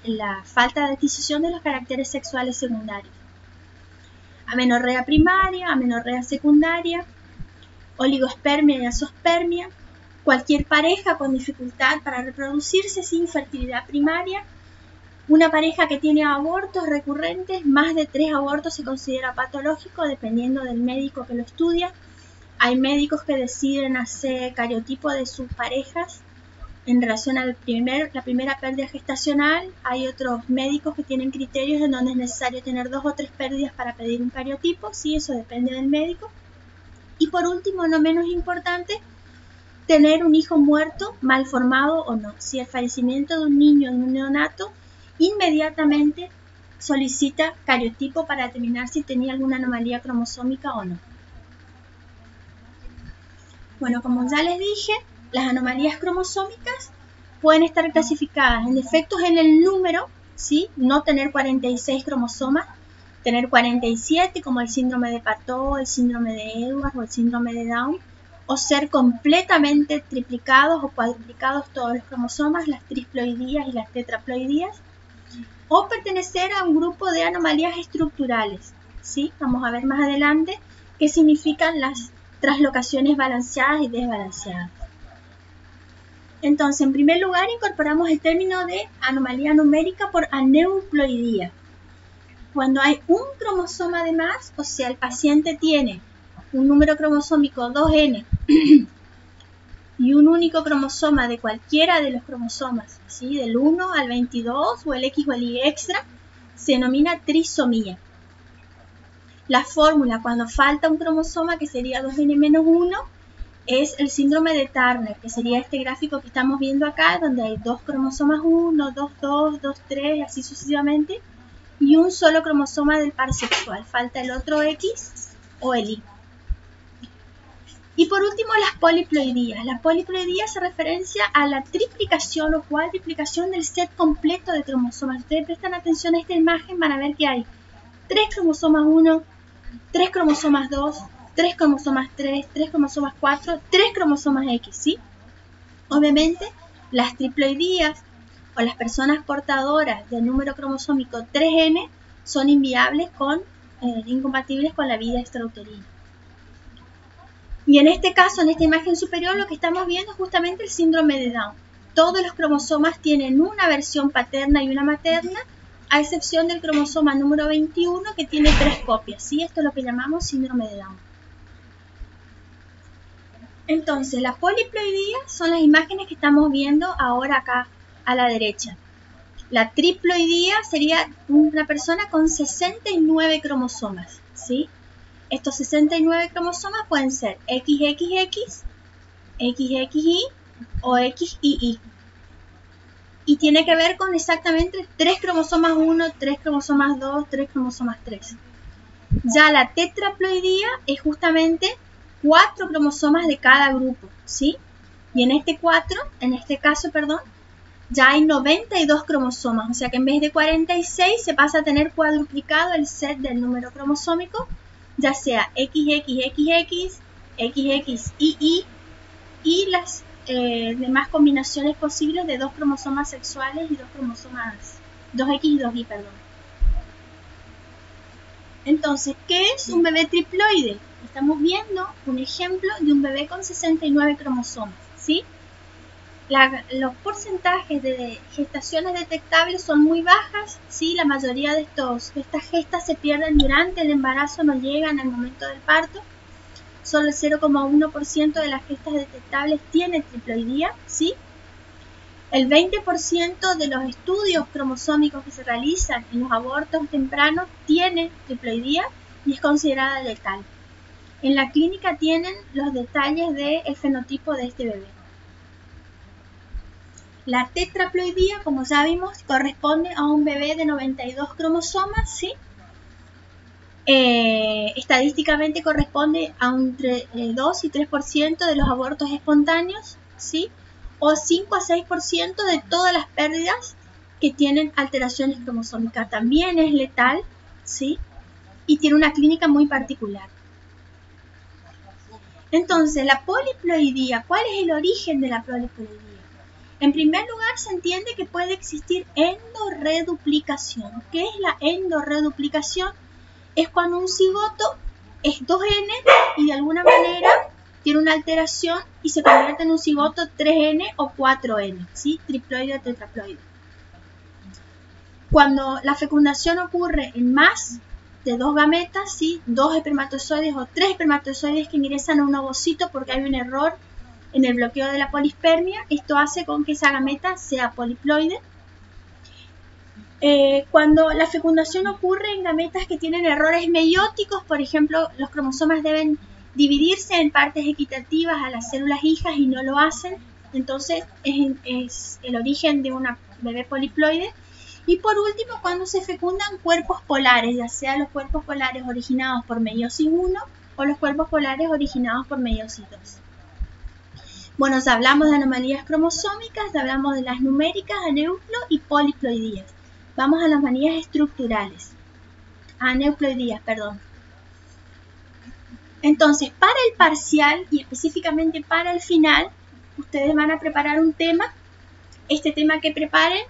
la falta de adquisición de los caracteres sexuales secundarios. Amenorrea primaria, amenorrea secundaria, oligospermia y azospermia, cualquier pareja con dificultad para reproducirse sin fertilidad primaria, una pareja que tiene abortos recurrentes, más de 3 abortos se considera patológico dependiendo del médico que lo estudia. Hay médicos que deciden hacer cariotipo de sus parejas en relación a la primera pérdida gestacional. Hay otros médicos que tienen criterios en donde es necesario tener 2 o 3 pérdidas para pedir un cariotipo. Sí, eso depende del médico. Y por último, no menos importante, tener un hijo muerto, mal formado o no. Si el fallecimiento de un niño, de un neonato, inmediatamente solicita cariotipo para determinar si tenía alguna anomalía cromosómica o no. Bueno, como ya les dije, las anomalías cromosómicas pueden estar clasificadas en defectos en el número, ¿sí?, no tener 46 cromosomas, tener 47 como el síndrome de Patau, el síndrome de Edwards o el síndrome de Down, o ser completamente triplicados o cuadruplicados todos los cromosomas, las triploidías y las tetraploidías, o pertenecer a un grupo de anomalías estructurales, ¿sí? Vamos a ver más adelante qué significan las translocaciones balanceadas y desbalanceadas. Entonces, en primer lugar, incorporamos el término de anomalía numérica por aneuploidía. Cuando hay un cromosoma de más, o sea, el paciente tiene un número cromosómico 2N y un único cromosoma de cualquiera de los cromosomas, ¿sí?, del 1 al 22 o el X o el Y extra, se denomina trisomía. La fórmula cuando falta un cromosoma, que sería 2N-1, es el síndrome de Turner, que sería este gráfico que estamos viendo acá, donde hay 2 cromosomas 1, 2, 2, 2, 3, así sucesivamente, y un solo cromosoma del par sexual. Falta el otro X o el Y. Y por último, las poliploidías. La poliploidía se referencia a la triplicación o cuadriplicación del set completo de cromosomas. Si ustedes prestan atención a esta imagen, van a ver que hay 3 cromosomas 1, 3 cromosomas 2, 3 cromosomas 3, 3 cromosomas 4, 3 cromosomas X, ¿sí? Obviamente, las triploidías o las personas portadoras del número cromosómico 3N son inviables incompatibles con la vida extrauterina. Y en este caso, en esta imagen superior, lo que estamos viendo es justamente el síndrome de Down. Todos los cromosomas tienen una versión paterna y una materna, a excepción del cromosoma número 21 que tiene 3 copias, ¿sí? Esto es lo que llamamos síndrome de Down. Entonces, la poliploidía son las imágenes que estamos viendo ahora acá a la derecha. La triploidía sería una persona con 69 cromosomas, ¿sí? Estos 69 cromosomas pueden ser XXX, XXY o XYY. Y tiene que ver con exactamente 3 cromosomas 1, 3 cromosomas 2, 3 cromosomas 3. Ya la tetraploidía es justamente 4 cromosomas de cada grupo, ¿sí? Y en este caso, ya hay 92 cromosomas, o sea que en vez de 46 se pasa a tener cuadruplicado el set del número cromosómico, ya sea XXXX, XXYY y las demás combinaciones posibles de 2 cromosomas sexuales y 2X y 2Y, Entonces, ¿qué es un bebé triploide? Estamos viendo un ejemplo de un bebé con 69 cromosomas, ¿sí? Los porcentajes de gestaciones detectables son muy bajas, ¿sí? La mayoría de estas gestas se pierden durante el embarazo, no llegan al momento del parto. Solo el 0,1% de las gestas detectables tiene triploidía, ¿sí? El 20% de los estudios cromosómicos que se realizan en los abortos tempranos tiene triploidía y es considerada letal. En la clínica tienen los detalles del fenotipo de este bebé. La tetraploidía, como ya vimos, corresponde a un bebé de 92 cromosomas, ¿sí? Estadísticamente corresponde a entre 2 y 3% de los abortos espontáneos, ¿sí? O 5 a 6% de todas las pérdidas que tienen alteraciones cromosómicas. También es letal, ¿sí? Y tiene una clínica muy particular. Entonces, la poliploidía, ¿cuál es el origen de la poliploidía? En primer lugar, se entiende que puede existir endorreduplicación. ¿Qué es la endorreduplicación? Es cuando un cigoto es 2N y de alguna manera tiene una alteración y se convierte en un cigoto 3N o 4N, ¿sí? Triploide o tetraploide. Cuando la fecundación ocurre en más de 2 gametas, ¿sí? 2 espermatozoides o 3 espermatozoides que ingresan a un ovocito porque hay un error en el bloqueo de la polispermia, esto hace con que esa gameta sea poliploide. Cuando la fecundación ocurre en gametas que tienen errores meióticos, por ejemplo, los cromosomas deben dividirse en partes equitativas a las células hijas y no lo hacen, entonces es el origen de una bebé poliploide. Y por último, cuando se fecundan cuerpos polares, ya sea los cuerpos polares originados por meiosis 1 o los cuerpos polares originados por meiosis 2. Bueno, ya hablamos de anomalías cromosómicas, ya hablamos de las numéricas, aneuplo y poliploidías. Vamos a las manías estructurales. Aneuploidías, perdón. Entonces, para el parcial y específicamente para el final, ustedes van a preparar un tema. Este tema que preparen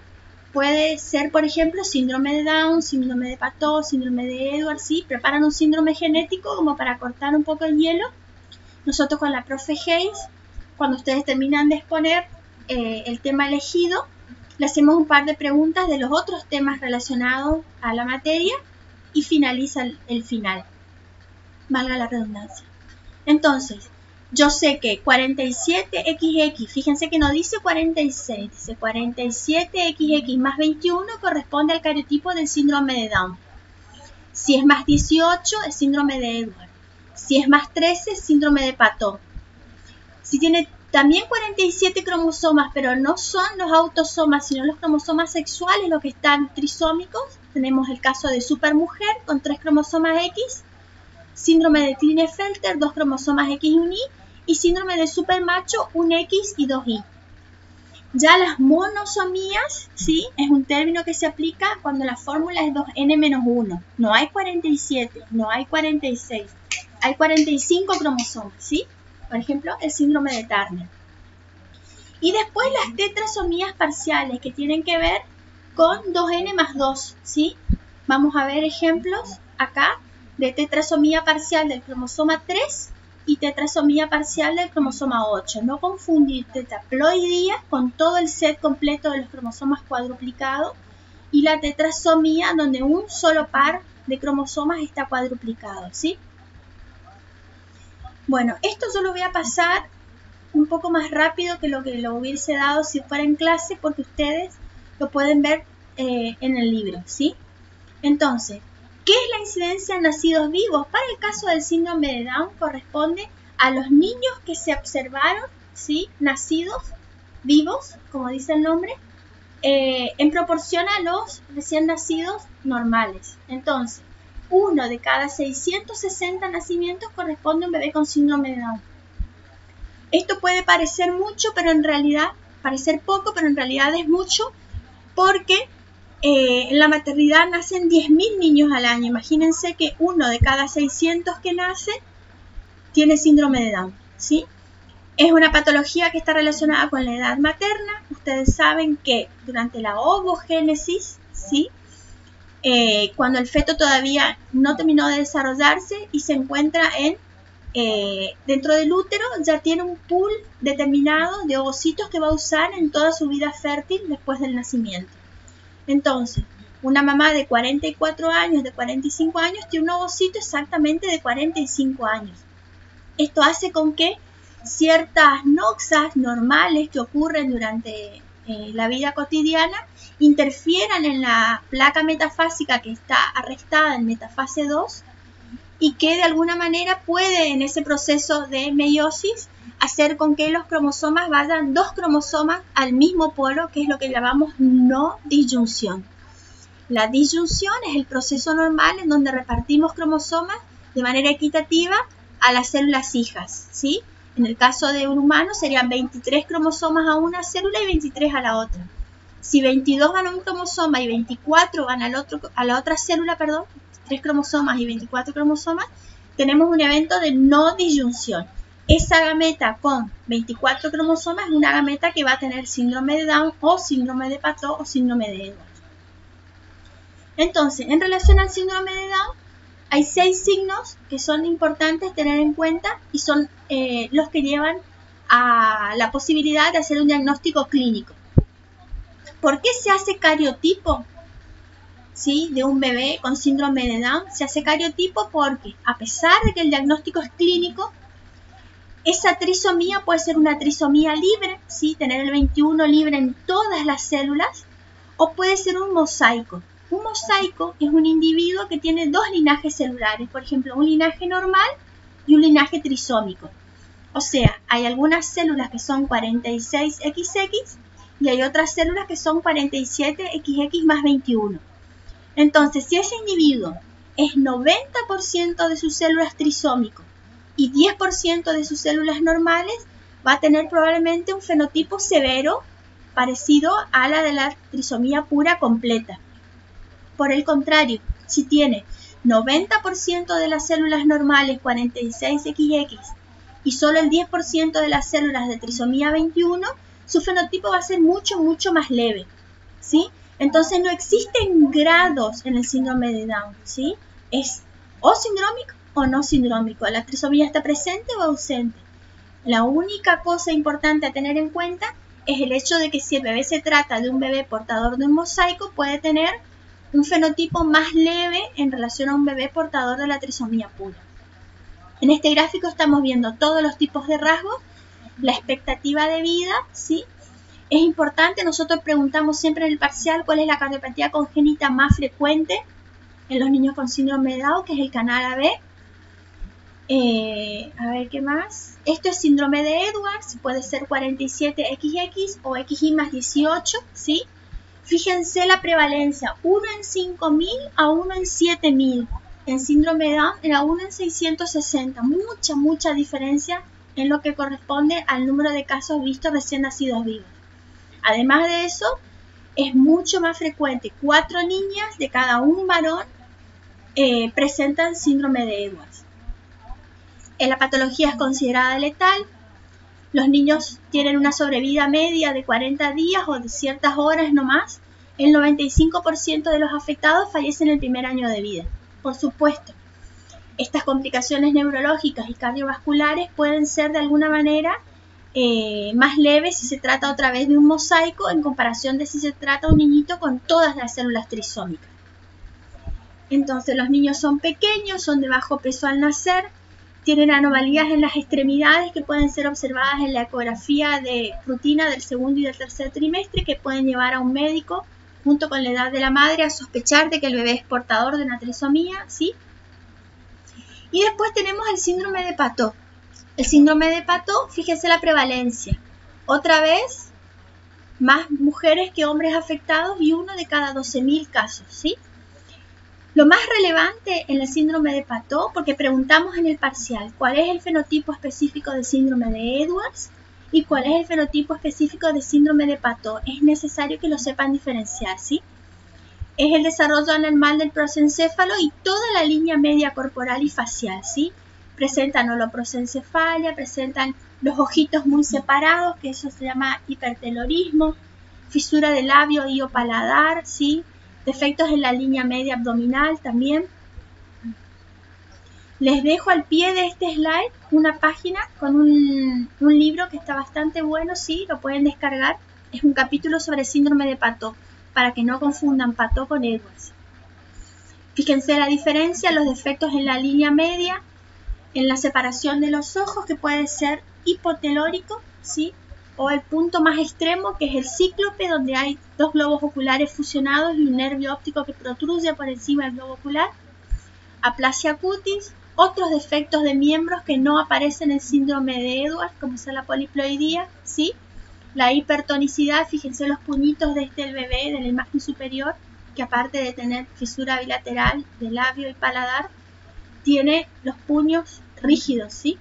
puede ser, por ejemplo, síndrome de Down, síndrome de Patot, síndrome de Edwards, ¿sí? Preparan un síndrome genético como para cortar un poco el hielo. Nosotros con la profe Hayes, cuando ustedes terminan de exponer el tema elegido, le hacemos un par de preguntas de los otros temas relacionados a la materia y finaliza el final, valga la redundancia. Entonces, yo sé que 47XX, fíjense que no dice 46, dice 47XX más 21 corresponde al cariotipo del síndrome de Down. Si es más 18, es síndrome de Edwards. Si es más 13, es síndrome de Patot. Si tiene también 47 cromosomas, pero no son los autosomas, sino los cromosomas sexuales los que están trisómicos, tenemos el caso de supermujer con 3 cromosomas X, síndrome de Klinefelter, 2 cromosomas X y un Y, y síndrome de supermacho, un X y 2 Y. Ya las monosomías, ¿sí? Es un término que se aplica cuando la fórmula es 2N-1. No hay 47, no hay 46, hay 45 cromosomas, ¿sí? Por ejemplo, el síndrome de Turner. Y después las tetrasomías parciales, que tienen que ver con 2N más 2, ¿sí? Vamos a ver ejemplos acá de tetrasomía parcial del cromosoma 3 y tetrasomía parcial del cromosoma 8. No confundir tetraploidía con todo el set completo de los cromosomas cuadruplicados y la tetrasomía donde un solo par de cromosomas está cuadruplicado, ¿sí? Bueno, esto yo lo voy a pasar un poco más rápido que lo hubiese dado si fuera en clase, porque ustedes lo pueden ver en el libro, ¿sí? Entonces, ¿qué es la incidencia en nacidos vivos? Para el caso del síndrome de Down corresponde a los niños que se observaron, ¿sí? Nacidos vivos, como dice el nombre, en proporción a los recién nacidos normales. Entonces, 1 de cada 660 nacimientos corresponde a un bebé con síndrome de Down. Esto puede parecer mucho, pero en realidad, parecer poco, pero en realidad es mucho, porque en la maternidad nacen 10.000 niños al año. Imagínense que 1 de cada 600 que nace tiene síndrome de Down, ¿sí? Es una patología que está relacionada con la edad materna. Ustedes saben que durante la ovogénesis, ¿sí? Cuando el feto todavía no terminó de desarrollarse y se encuentra dentro del útero, ya tiene un pool determinado de ovocitos que va a usar en toda su vida fértil después del nacimiento. Entonces, una mamá de 44 años, de 45 años, tiene un ovocito exactamente de 45 años. Esto hace con que ciertas noxas normales que ocurren durante la vida cotidiana interfieran en la placa metafásica que está arrestada en metafase 2 y que de alguna manera puede en ese proceso de meiosis hacer con que los cromosomas vayan 2 cromosomas al mismo polo, que es lo que llamamos no disyunción. La disyunción es el proceso normal en donde repartimos cromosomas de manera equitativa a las células hijas, ¿sí? En el caso de un humano serían 23 cromosomas a una célula y 23 a la otra. Si 22 van a un cromosoma y 24 van a la otra célula, 3 cromosomas y 24 cromosomas, tenemos un evento de no disyunción. Esa gameta con 24 cromosomas es una gameta que va a tener síndrome de Down o síndrome de Patau o síndrome de Edwards. Entonces, en relación al síndrome de Down, hay 6 signos que son importantes tener en cuenta y son los que llevan a la posibilidad de hacer un diagnóstico clínico. ¿Por qué se hace cariotipo? ¿Sí? De un bebé con síndrome de Down. Se hace cariotipo porque, a pesar de que el diagnóstico es clínico, esa trisomía puede ser una trisomía libre, ¿sí? Tener el 21 libre en todas las células, o puede ser un mosaico. Un mosaico es un individuo que tiene 2 linajes celulares, por ejemplo, un linaje normal y un linaje trisómico. O sea, hay algunas células que son 46XX y hay otras células que son 47XX más 21. Entonces, si ese individuo es 90% de sus células trisómicos y 10% de sus células normales, va a tener probablemente un fenotipo severo parecido a la de la trisomía pura completa. Por el contrario, si tiene 90% de las células normales 46XX y solo el 10% de las células de trisomía 21, su fenotipo va a ser mucho más leve, ¿sí? Entonces no existen grados en el síndrome de Down, ¿sí? Es o sindrómico o no sindrómico. La trisomía está presente o ausente. La única cosa importante a tener en cuenta es el hecho de que si el bebé se trata de un bebé portador de un mosaico, puede tener un fenotipo más leve en relación a un bebé portador de la trisomía pura. En este gráfico estamos viendo todos los tipos de rasgos, la expectativa de vida, ¿sí? Es importante, nosotros preguntamos siempre en el parcial cuál es la cardiopatía congénita más frecuente en los niños con síndrome de Down, que es el canal AB. A ver qué más. Esto es síndrome de Edwards, puede ser 47XX o XY más 18, ¿sí? Fíjense la prevalencia, 1 en 5.000 a 1 en 7.000. En síndrome de Down era 1 en 660. Mucha diferencia en lo que corresponde al número de casos vistos recién nacidos vivos. Además de eso, es mucho más frecuente. 4 niñas de cada un varón presentan síndrome de Edwards. La patología es considerada letal. Los niños tienen una sobrevida media de 40 días o de ciertas horas no más. El 95% de los afectados fallecen en el primer año de vida. Por supuesto, estas complicaciones neurológicas y cardiovasculares pueden ser de alguna manera más leves si se trata otra vez de un mosaico en comparación de si se trata de un niñito con todas las células trisómicas. Entonces los niños son pequeños, son de bajo peso al nacer, tienen anomalías en las extremidades que pueden ser observadas en la ecografía de rutina del segundo y del tercer trimestre, que pueden llevar a un médico junto con la edad de la madre a sospechar de que el bebé es portador de una trisomía, ¿sí? Y después tenemos el síndrome de Patot. El síndrome de Patot, fíjense la prevalencia. Otra vez, más mujeres que hombres afectados y 1 de cada 12.000 casos, ¿sí? Lo más relevante en el síndrome de Patot, porque preguntamos en el parcial cuál es el fenotipo específico del síndrome de Edwards y cuál es el fenotipo específico del síndrome de Patot. Es necesario que lo sepan diferenciar, ¿sí? Es el desarrollo anormal del prosencéfalo y toda la línea media corporal y facial, ¿sí? Presentan holoprosencefalia, presentan los ojitos muy separados, que eso se llama hipertelorismo, fisura del labio y o paladar, ¿sí? Defectos en la línea media abdominal también. Les dejo al pie de este slide una página con un libro que está bastante bueno, sí, lo pueden descargar. Es un capítulo sobre síndrome de Patot, para que no confundan Patot con Edwards. Fíjense la diferencia, los defectos en la línea media, en la separación de los ojos, que puede ser hipotelórico, ¿sí? O el punto más extremo, que es el cíclope, donde hay 2 globos oculares fusionados y un nervio óptico que protruye por encima del globo ocular. Aplasia cutis, otros defectos de miembros que no aparecen en el síndrome de Edwards, como es la poliploidía, ¿sí? La hipertonicidad, fíjense los puñitos de este bebé de la imagen superior, que aparte de tener fisura bilateral de labio y paladar, tiene los puños rígidos, ¿sí?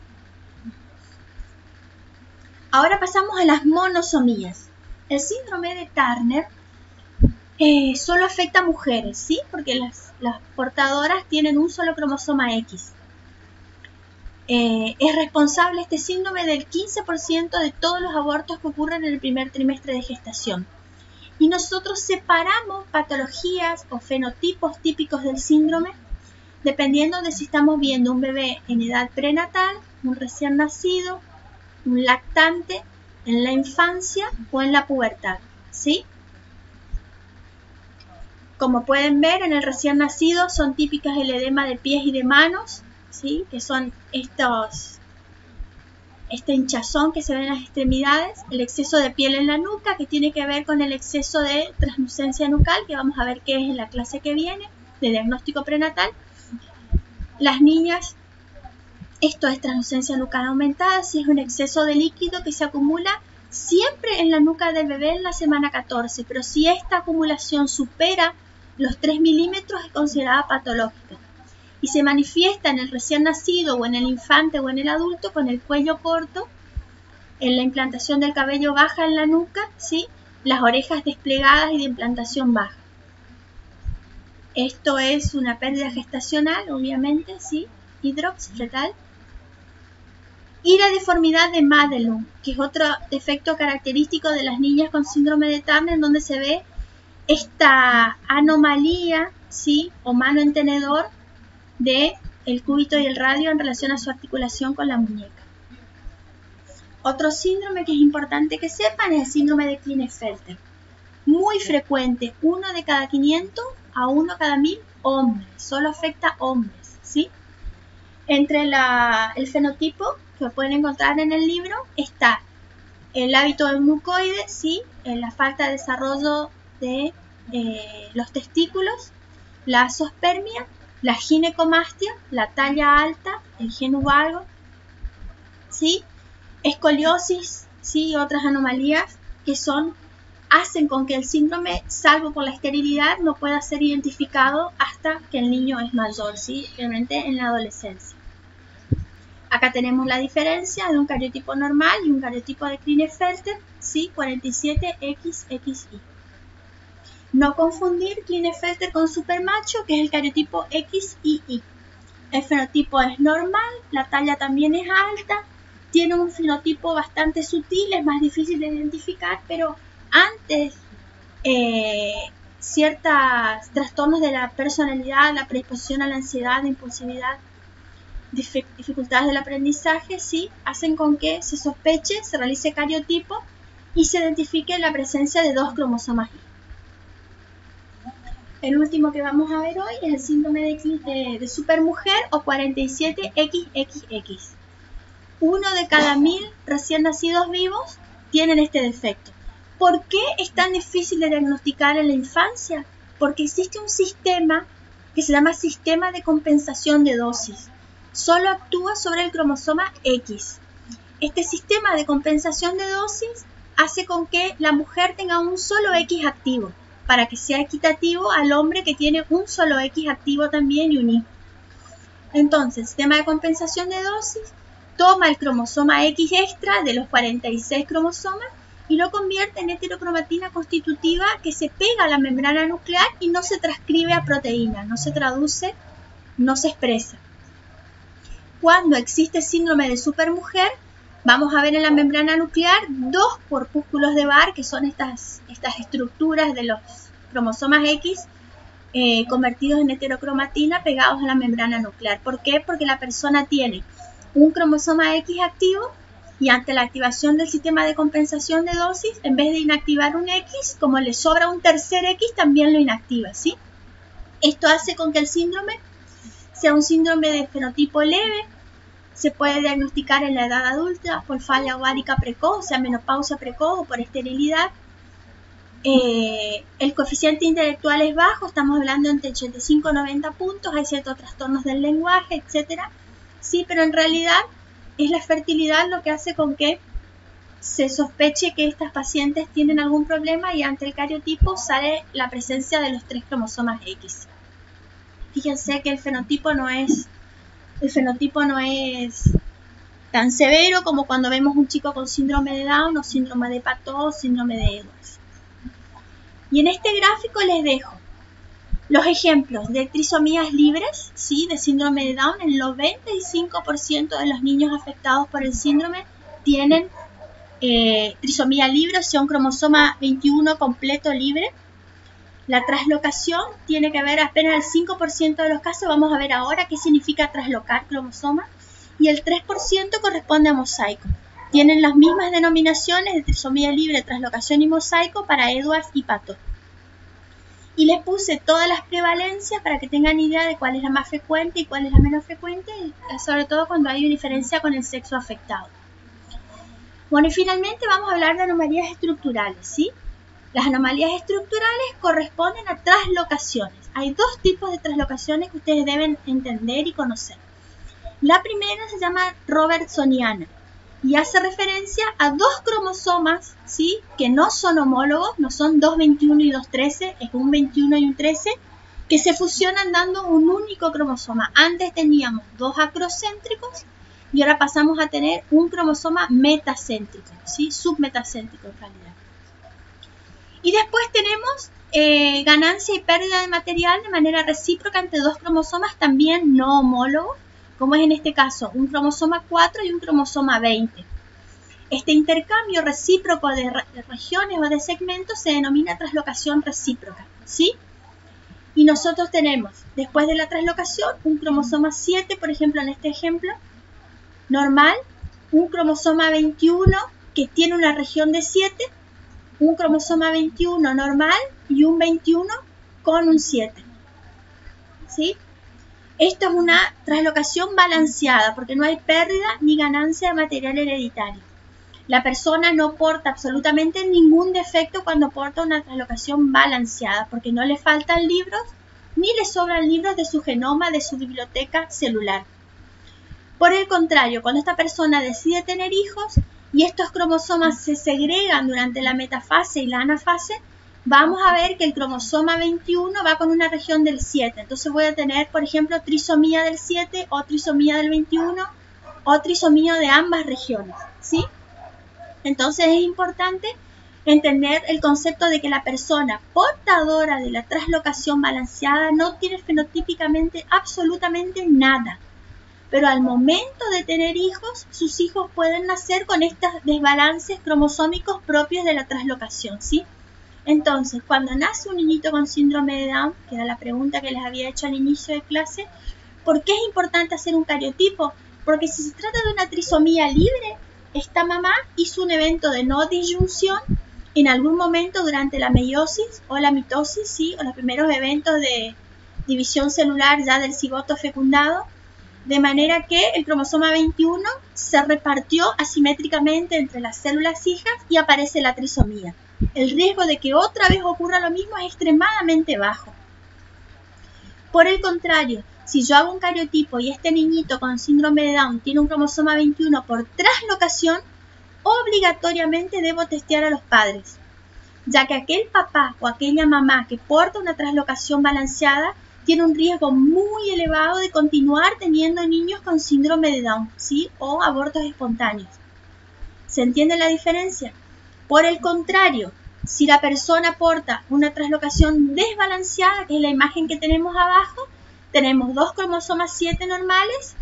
Ahora pasamos a las monosomías. El síndrome de Turner solo afecta a mujeres, ¿sí? Porque las portadoras tienen un solo cromosoma X. Es responsable este síndrome del 15% de todos los abortos que ocurren en el primer trimestre de gestación. Y nosotros separamos patologías o fenotipos típicos del síndrome dependiendo de si estamos viendo un bebé en edad prenatal, un recién nacido, un lactante, en la infancia o en la pubertad, ¿sí? Como pueden ver, en el recién nacido son típicas el edema de pies y de manos, ¿sí? Que son este hinchazón que se ve en las extremidades, el exceso de piel en la nuca, que tiene que ver con el exceso de translucencia nucal, que vamos a ver qué es en la clase que viene, de diagnóstico prenatal. Las niñas, esto es translucencia nucal aumentada, si es un exceso de líquido que se acumula siempre en la nuca del bebé en la semana 14, pero si esta acumulación supera los 3 milímetros es considerada patológica y se manifiesta en el recién nacido o en el infante o en el adulto con el cuello corto, en la implantación del cabello baja en la nuca, ¿sí? Las orejas desplegadas y de implantación baja. Esto es una pérdida gestacional, obviamente, ¿sí? Hidrops fetal. Y la deformidad de Madelung, que es otro defecto característico de las niñas con síndrome de Turner, donde se ve esta anomalía, ¿sí? O mano en tenedor de el cúbito y el radio en relación a su articulación con la muñeca. Otro síndrome que es importante que sepan es el síndrome de Klinefelter. Muy frecuente, 1 de cada 500 a 1 cada 1000 hombres, solo afecta a hombres, ¿sí? Entre el fenotipo que pueden encontrar en el libro está el hábito eunucoide, ¿sí? La falta de desarrollo de los testículos, la azospermia, la ginecomastia, la talla alta, el genu valgo, ¿sí? Escoliosis, ¿sí? Y otras anomalías que hacen con que el síndrome, salvo por la esterilidad, no pueda ser identificado hasta que el niño es mayor, ¿sí? Realmente en la adolescencia. Acá tenemos la diferencia de un cariotipo normal y un cariotipo de Klinefelter, ¿sí? 47XXI. No confundir Klinefelter con supermacho, que es el cariotipo XII. El fenotipo es normal, la talla también es alta, tiene un fenotipo bastante sutil, es más difícil de identificar, pero antes ciertos trastornos de la personalidad, la predisposición a la ansiedad, la impulsividad, dificultades del aprendizaje, sí, hacen con que se sospeche, se realice cariotipo y se identifique la presencia de 2 cromosomas Y. El último que vamos a ver hoy es el síndrome de supermujer o 47XXX. 1 de cada 1000 recién nacidos vivos tienen este defecto. ¿Por qué es tan difícil de diagnosticar en la infancia? Porque existe un sistema que se llama sistema de compensación de dosis. Solo actúa sobre el cromosoma X. Este sistema de compensación de dosis hace con que la mujer tenga un solo X activo, para que sea equitativo al hombre que tiene un solo X activo también y un Y. Entonces, el sistema de compensación de dosis toma el cromosoma X extra de los 46 cromosomas y lo convierte en heterocromatina constitutiva que se pega a la membrana nuclear y no se transcribe a proteína, no se traduce, no se expresa. Cuando existe síndrome de supermujer, vamos a ver en la membrana nuclear 2 corpúsculos de Barr, que son estas estructuras de los cromosomas X convertidos en heterocromatina pegados a la membrana nuclear. ¿Por qué? Porque la persona tiene un cromosoma X activo y ante la activación del sistema de compensación de dosis, en vez de inactivar un X, como le sobra un tercer X, también lo inactiva, ¿sí? Esto hace con que el síndrome sea un síndrome de fenotipo leve. Se puede diagnosticar en la edad adulta por falla ovárica precoz, o sea, menopausia precoz o por esterilidad. El coeficiente intelectual es bajo, estamos hablando entre 85 y 90 puntos, hay ciertos trastornos del lenguaje, etc. Sí, pero en realidad es la fertilidad lo que hace con que se sospeche que estas pacientes tienen algún problema y ante el cariotipo sale la presencia de los 3 cromosomas X. Fíjense que el fenotipo no es tan severo como cuando vemos un chico con síndrome de Down o síndrome de Patot o síndrome de Edwards. Y en este gráfico les dejo los ejemplos de trisomías libres, ¿sí? De síndrome de Down. El 95% de los niños afectados por el síndrome tienen trisomía libre, o sea, un cromosoma 21 completo libre. La traslocación tiene que ver apenas el 5% de los casos. Vamos a ver ahora qué significa traslocar cromosoma. Y el 3% corresponde a mosaico. Tienen las mismas denominaciones de trisomía libre, traslocación y mosaico para Edwards y Patot. Y les puse todas las prevalencias para que tengan idea de cuál es la más frecuente y cuál es la menos frecuente, sobre todo cuando hay una diferencia con el sexo afectado. Bueno, y finalmente vamos a hablar de anomalías estructurales, ¿sí? Las anomalías estructurales corresponden a traslocaciones. Hay 2 tipos de traslocaciones que ustedes deben entender y conocer. La primera se llama robertsoniana y hace referencia a 2 cromosomas, ¿sí? Que no son homólogos, no son 2,21 y 2,13, es un 21 y un 13, que se fusionan dando un único cromosoma. Antes teníamos 2 acrocéntricos y ahora pasamos a tener un cromosoma metacéntrico, ¿sí? Submetacéntrico en realidad. Y después tenemos ganancia y pérdida de material de manera recíproca entre 2 cromosomas también no homólogos, como es en este caso un cromosoma 4 y un cromosoma 20. Este intercambio recíproco de regiones o de segmentos se denomina traslocación recíproca, ¿sí? Y nosotros tenemos, después de la traslocación, un cromosoma 7, por ejemplo, en este ejemplo, normal, un cromosoma 21 que tiene una región de 7, un cromosoma 21 normal y un 21 con un 7, ¿sí? Esto es una traslocación balanceada porque no hay pérdida ni ganancia de material hereditario. La persona no porta absolutamente ningún defecto cuando porta una traslocación balanceada porque no le faltan libros ni le sobran libros de su genoma, de su biblioteca celular. Por el contrario, cuando esta persona decide tener hijos y estos cromosomas se segregan durante la metafase y la anafase, vamos a ver que el cromosoma 21 va con una región del 7. Entonces voy a tener, por ejemplo, trisomía del 7 o trisomía del 21 o trisomía de ambas regiones, ¿sí? Entonces es importante entender el concepto de que la persona portadora de la traslocación balanceada no tiene fenotípicamente absolutamente nada. pero al momento de tener hijos, sus hijos pueden nacer con estos desbalances cromosómicos propios de la translocación, ¿sí? Entonces, cuando nace un niñito con síndrome de Down, que era la pregunta que les había hecho al inicio de clase, ¿por qué es importante hacer un cariotipo? Porque si se trata de una trisomía libre, esta mamá hizo un evento de no disyunción en algún momento durante la meiosis o la mitosis, ¿sí? O los primeros eventos de división celular ya del cigoto fecundado, de manera que el cromosoma 21 se repartió asimétricamente entre las células hijas y aparece la trisomía. El riesgo de que otra vez ocurra lo mismo es extremadamente bajo. Por el contrario, si yo hago un cariotipo y este niñito con síndrome de Down tiene un cromosoma 21 por translocación, obligatoriamente debo testear a los padres, ya que aquel papá o aquella mamá que porta una translocación balanceada tiene un riesgo muy elevado de continuar teniendo niños con síndrome de Down, ¿sí? O abortos espontáneos. ¿Se entiende la diferencia? Por el contrario, si la persona porta una translocación desbalanceada, que es la imagen que tenemos abajo, tenemos dos cromosomas 7 normales,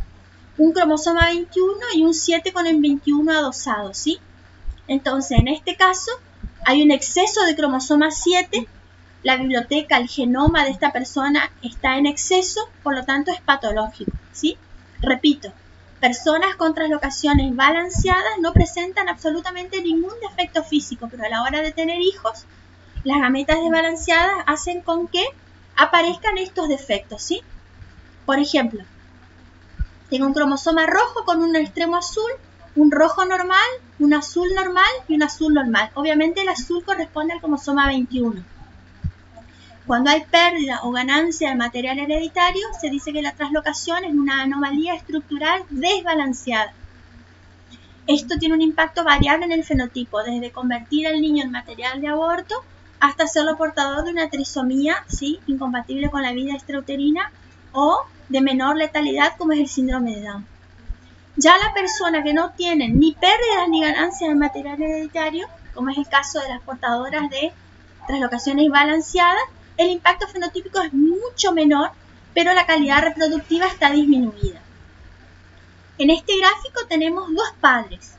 un cromosoma 21 y un 7 con el 21 adosado, ¿sí? Entonces, en este caso, hay un exceso de cromosoma 7, la biblioteca, el genoma de esta persona está en exceso, por lo tanto es patológico, ¿sí? Repito, personas con translocaciones balanceadas no presentan absolutamente ningún defecto físico, pero a la hora de tener hijos, las gametas desbalanceadas hacen con que aparezcan estos defectos, ¿sí? Por ejemplo, tengo un cromosoma rojo con un extremo azul, un rojo normal, un azul normal y un azul normal. Obviamente el azul corresponde al cromosoma 21. Cuando hay pérdida o ganancia de material hereditario, se dice que la translocación es una anomalía estructural desbalanceada. Esto tiene un impacto variable en el fenotipo, desde convertir al niño en material de aborto hasta hacerlo portador de una trisomía, ¿sí? Incompatible con la vida extrauterina o de menor letalidad como es el síndrome de Down. Ya la persona que no tiene ni pérdidas ni ganancias de material hereditario, como es el caso de las portadoras de translocaciones balanceadas, el impacto fenotípico es mucho menor, pero la calidad reproductiva está disminuida. En este gráfico tenemos dos padres.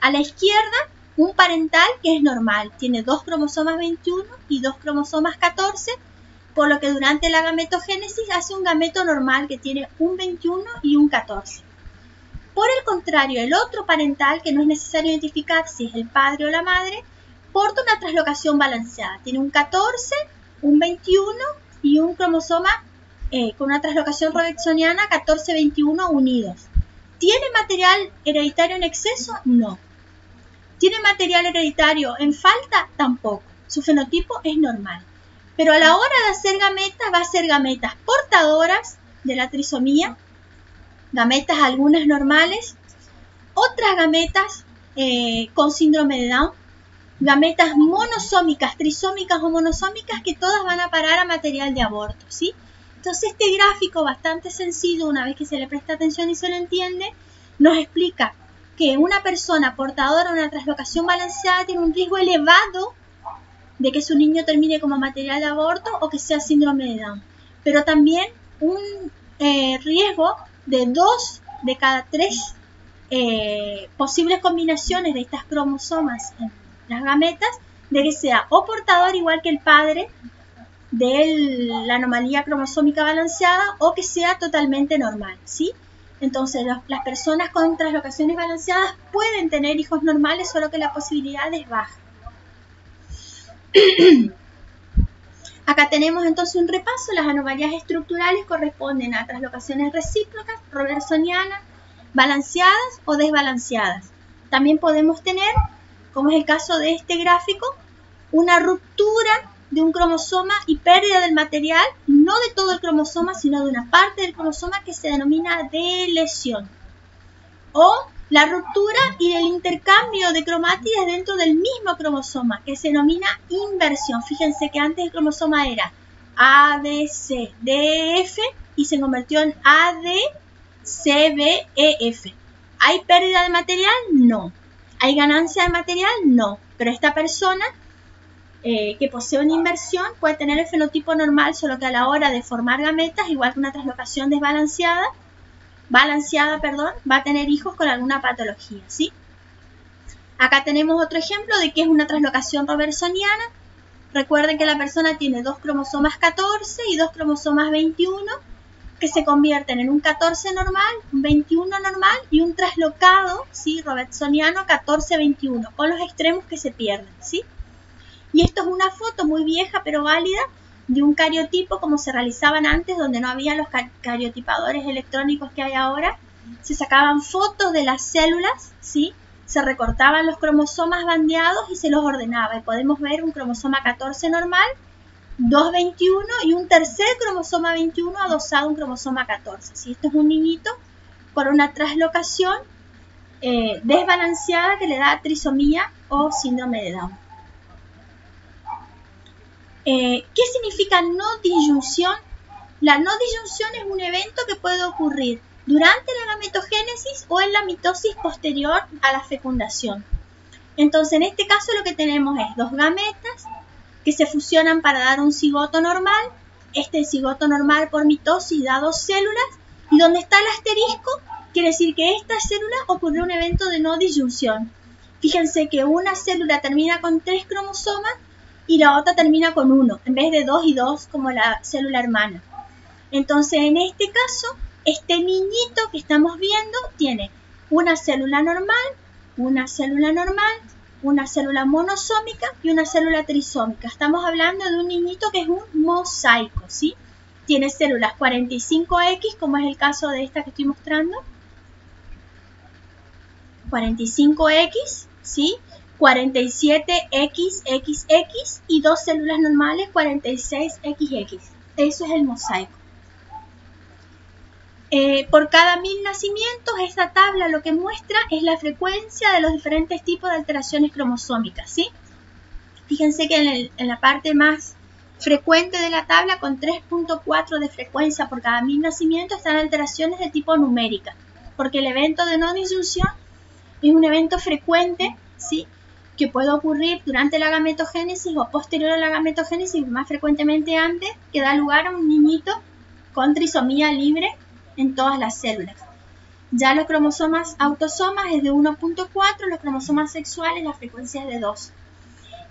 A la izquierda, un parental que es normal, tiene dos cromosomas 21 y dos cromosomas 14, por lo que durante la gametogénesis hace un gameto normal que tiene un 21 y un 14. Por el contrario, el otro parental, que no es necesario identificar si es el padre o la madre, porta una translocación balanceada. Tiene un 14, un 21 y un cromosoma con una translocación robertsoniana 14-21 unidos. ¿Tiene material hereditario en exceso? No. ¿Tiene material hereditario en falta? Tampoco. Su fenotipo es normal. Pero a la hora de hacer gametas, va a ser gametas portadoras de la trisomía, gametas algunas normales, otras gametas con síndrome de Down, gametas monosómicas, trisómicas o monosómicas que todas van a parar a material de aborto, ¿sí? Entonces este gráfico bastante sencillo, una vez que se le presta atención y se lo entiende, nos explica que una persona portadora de una translocación balanceada tiene un riesgo elevado de que su niño termine como material de aborto o que sea síndrome de Down, pero también un riesgo de 2 de cada 3 posibles combinaciones de estas cromosomas en las gametas, de que sea o portador igual que el padre de la anomalía cromosómica balanceada o que sea totalmente normal, ¿sí? Entonces las personas con translocaciones balanceadas pueden tener hijos normales, solo que la posibilidad es baja. Acá tenemos entonces un repaso. Las anomalías estructurales corresponden a translocaciones recíprocas, robertsonianas, balanceadas o desbalanceadas. También podemos tener, como es el caso de este gráfico, una ruptura de un cromosoma y pérdida del material, no de todo el cromosoma, sino de una parte del cromosoma que se denomina delesión. O la ruptura y el intercambio de cromátides dentro del mismo cromosoma, que se denomina inversión. Fíjense que antes el cromosoma era A, D, C, D, F y se convirtió en A, D, C, B, E, F. ¿Hay pérdida de material? No. ¿Hay ganancia de material? No. Pero esta persona que posee una inversión puede tener el fenotipo normal, solo que a la hora de formar gametas, igual que una translocación desbalanceada, va a tener hijos con alguna patología, ¿sí? Acá tenemos otro ejemplo de que es una translocación robertsoniana. Recuerden que la persona tiene 2 cromosomas 14 y 2 cromosomas 21 que se convierten en un 14 normal, un 21 normal y un traslocado, ¿sí? Robertsoniano 14-21, con los extremos que se pierden, ¿sí? Y esto es una foto muy vieja pero válida de un cariotipo como se realizaban antes, donde no había los cariotipadores electrónicos que hay ahora. Se sacaban fotos de las células, ¿sí? Se recortaban los cromosomas bandeados y se los ordenaba. Y podemos ver un cromosoma 14 normal, 221 y un tercer cromosoma 21 adosado a un cromosoma 14. ¿Sí? Esto es un niñito con una translocación desbalanceada que le da trisomía o síndrome de Down. ¿Qué significa no disyunción? La no disyunción es un evento que puede ocurrir durante la gametogénesis o en la mitosis posterior a la fecundación. Entonces, en este caso lo que tenemos es 2 gametas que se fusionan para dar un cigoto normal. Este cigoto normal por mitosis da 2 células y donde está el asterisco quiere decir que esta célula ocurrió un evento de no disyunción. Fíjense que una célula termina con 3 cromosomas y la otra termina con 1, en vez de 2 y 2 como la célula hermana. Entonces, en este caso, este niñito que estamos viendo tiene una célula normal, una célula normal, una célula monosómica y una célula trisómica. Estamos hablando de un niñito que es un mosaico, ¿sí? Tiene células 45X, como es el caso de esta que estoy mostrando. 45X, ¿sí? 47XXX y 2 células normales 46XX. Eso es el mosaico. Por cada 1000 nacimientos, esta tabla lo que muestra es la frecuencia de los diferentes tipos de alteraciones cromosómicas, ¿sí? Fíjense que en la parte más frecuente de la tabla, con 3.4 de frecuencia por cada 1000 nacimientos, están alteraciones de tipo numérica, porque el evento de no disyunción es un evento frecuente, ¿sí? Que puede ocurrir durante la gametogénesis o posterior a la gametogénesis, más frecuentemente antes, que da lugar a un niñito con trisomía libre en todas las células. Ya los cromosomas autosomas es de 1.4, los cromosomas sexuales la frecuencia es de 2.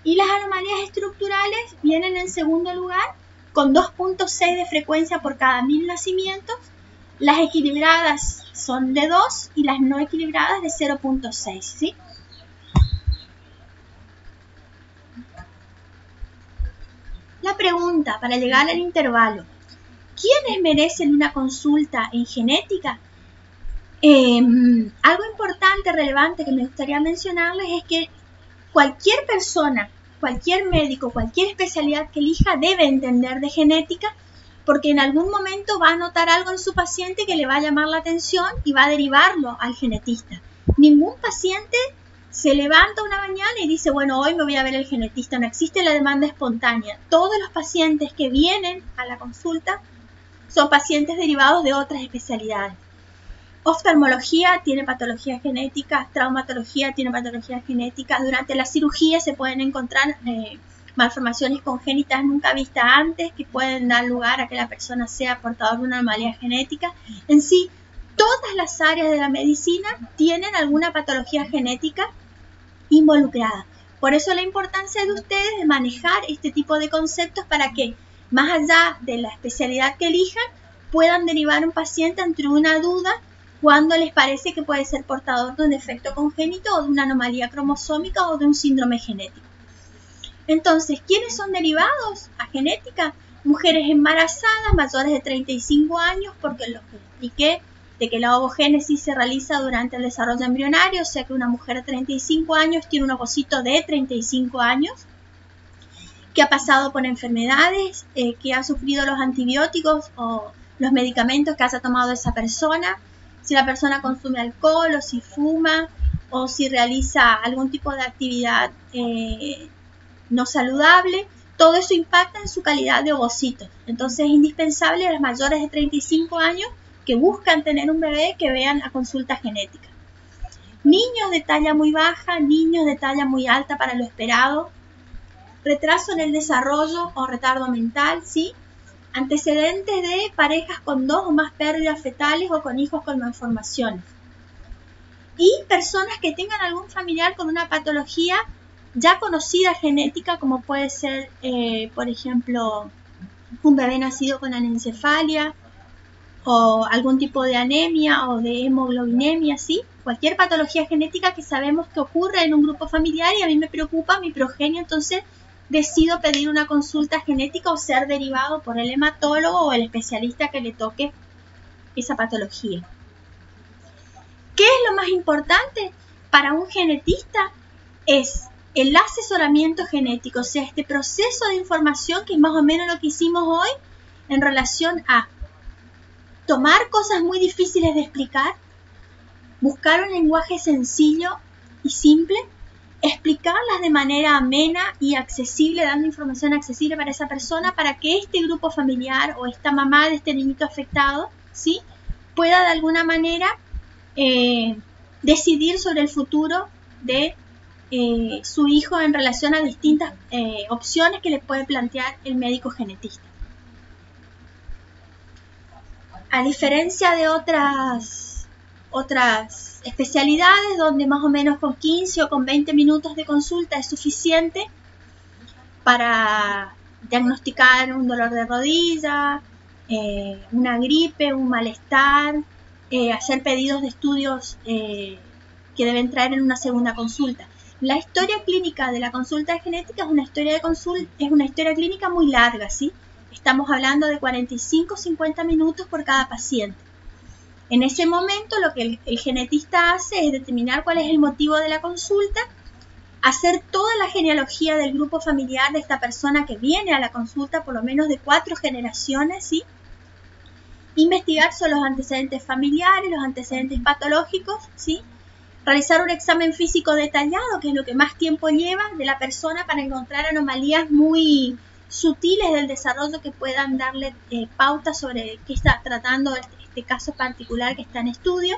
Y las anomalías estructurales vienen en segundo lugar con 2.6 de frecuencia por cada 1000 nacimientos. Las equilibradas son de 2 y las no equilibradas de 0.6, ¿sí? La pregunta para llegar al intervalo: ¿quiénes merecen una consulta en genética? Algo importante, relevante que me gustaría mencionarles es que cualquier persona, cualquier médico, cualquier especialidad que elija debe entender de genética, porque en algún momento va a notar algo en su paciente que le va a llamar la atención y va a derivarlo al genetista. Ningún paciente se levanta una mañana y dice, bueno, hoy me voy a ver el genetista. No existe la demanda espontánea. Todos los pacientes que vienen a la consulta son pacientes derivados de otras especialidades. Oftalmología tiene patologías genéticas, traumatología tiene patologías genéticas. Durante la cirugía se pueden encontrar malformaciones congénitas nunca vistas antes que pueden dar lugar a que la persona sea portador de una anomalía genética. En sí, todas las áreas de la medicina tienen alguna patología genética involucrada. Por eso la importancia de ustedes de manejar este tipo de conceptos para que, más allá de la especialidad que elijan, puedan derivar un paciente ante una duda cuando les parece que puede ser portador de un defecto congénito o de una anomalía cromosómica o de un síndrome genético. Entonces, ¿quiénes son derivados a genética? Mujeres embarazadas mayores de 35 años, porque lo que expliqué de que la ovogénesis se realiza durante el desarrollo embrionario, o sea que una mujer de 35 años tiene un ovocito de 35 años, que ha pasado por enfermedades, que ha sufrido los antibióticos o los medicamentos que haya tomado esa persona, si la persona consume alcohol o si fuma o si realiza algún tipo de actividad no saludable, todo eso impacta en su calidad de ovocito. Entonces es indispensable a las mayores de 35 años que buscan tener un bebé que vean la consulta genética. Niños de talla muy baja, niños de talla muy alta para lo esperado, retraso en el desarrollo o retardo mental, ¿sí? antecedentes de parejas con 2 o más pérdidas fetales o con hijos con malformaciones. Y personas que tengan algún familiar con una patología ya conocida genética, como puede ser, por ejemplo, un bebé nacido con anencefalia o algún tipo de anemia o de hemoglobinemia, ¿sí? Cualquier patología genética que sabemos que ocurre en un grupo familiar y a mí me preocupa mi progenio, entonces decido pedir una consulta genética o ser derivado por el hematólogo o el especialista que le toque esa patología. ¿Qué es lo más importante para un genetista? Es el asesoramiento genético, o sea, este proceso de información que es más o menos lo que hicimos hoy en relación a tomar cosas muy difíciles de explicar, buscar un lenguaje sencillo y simple, explicarlas de manera amena y accesible, dando información accesible para esa persona, para que este grupo familiar o esta mamá de este niñito afectado, ¿sí?, pueda de alguna manera decidir sobre el futuro de su hijo en relación a distintas opciones que le puede plantear el médico genetista. A diferencia de otras especialidades donde más o menos con 15 o con 20 minutos de consulta es suficiente para diagnosticar un dolor de rodilla, una gripe, un malestar, hacer pedidos de estudios que deben traer en una segunda consulta. La historia clínica de la consulta de genética es una historia clínica muy larga, ¿sí? Estamos hablando de 45-50 minutos por cada paciente. En ese momento lo que el genetista hace es determinar cuál es el motivo de la consulta, hacer toda la genealogía del grupo familiar de esta persona que viene a la consulta, por lo menos de 4 generaciones, ¿sí? Investigar sobre los antecedentes familiares, los antecedentes patológicos, ¿sí? Realizar un examen físico detallado, que es lo que más tiempo lleva de la persona para encontrar anomalías muy sutiles del desarrollo que puedan darle pauta sobre qué está tratando este caso particular que está en estudio.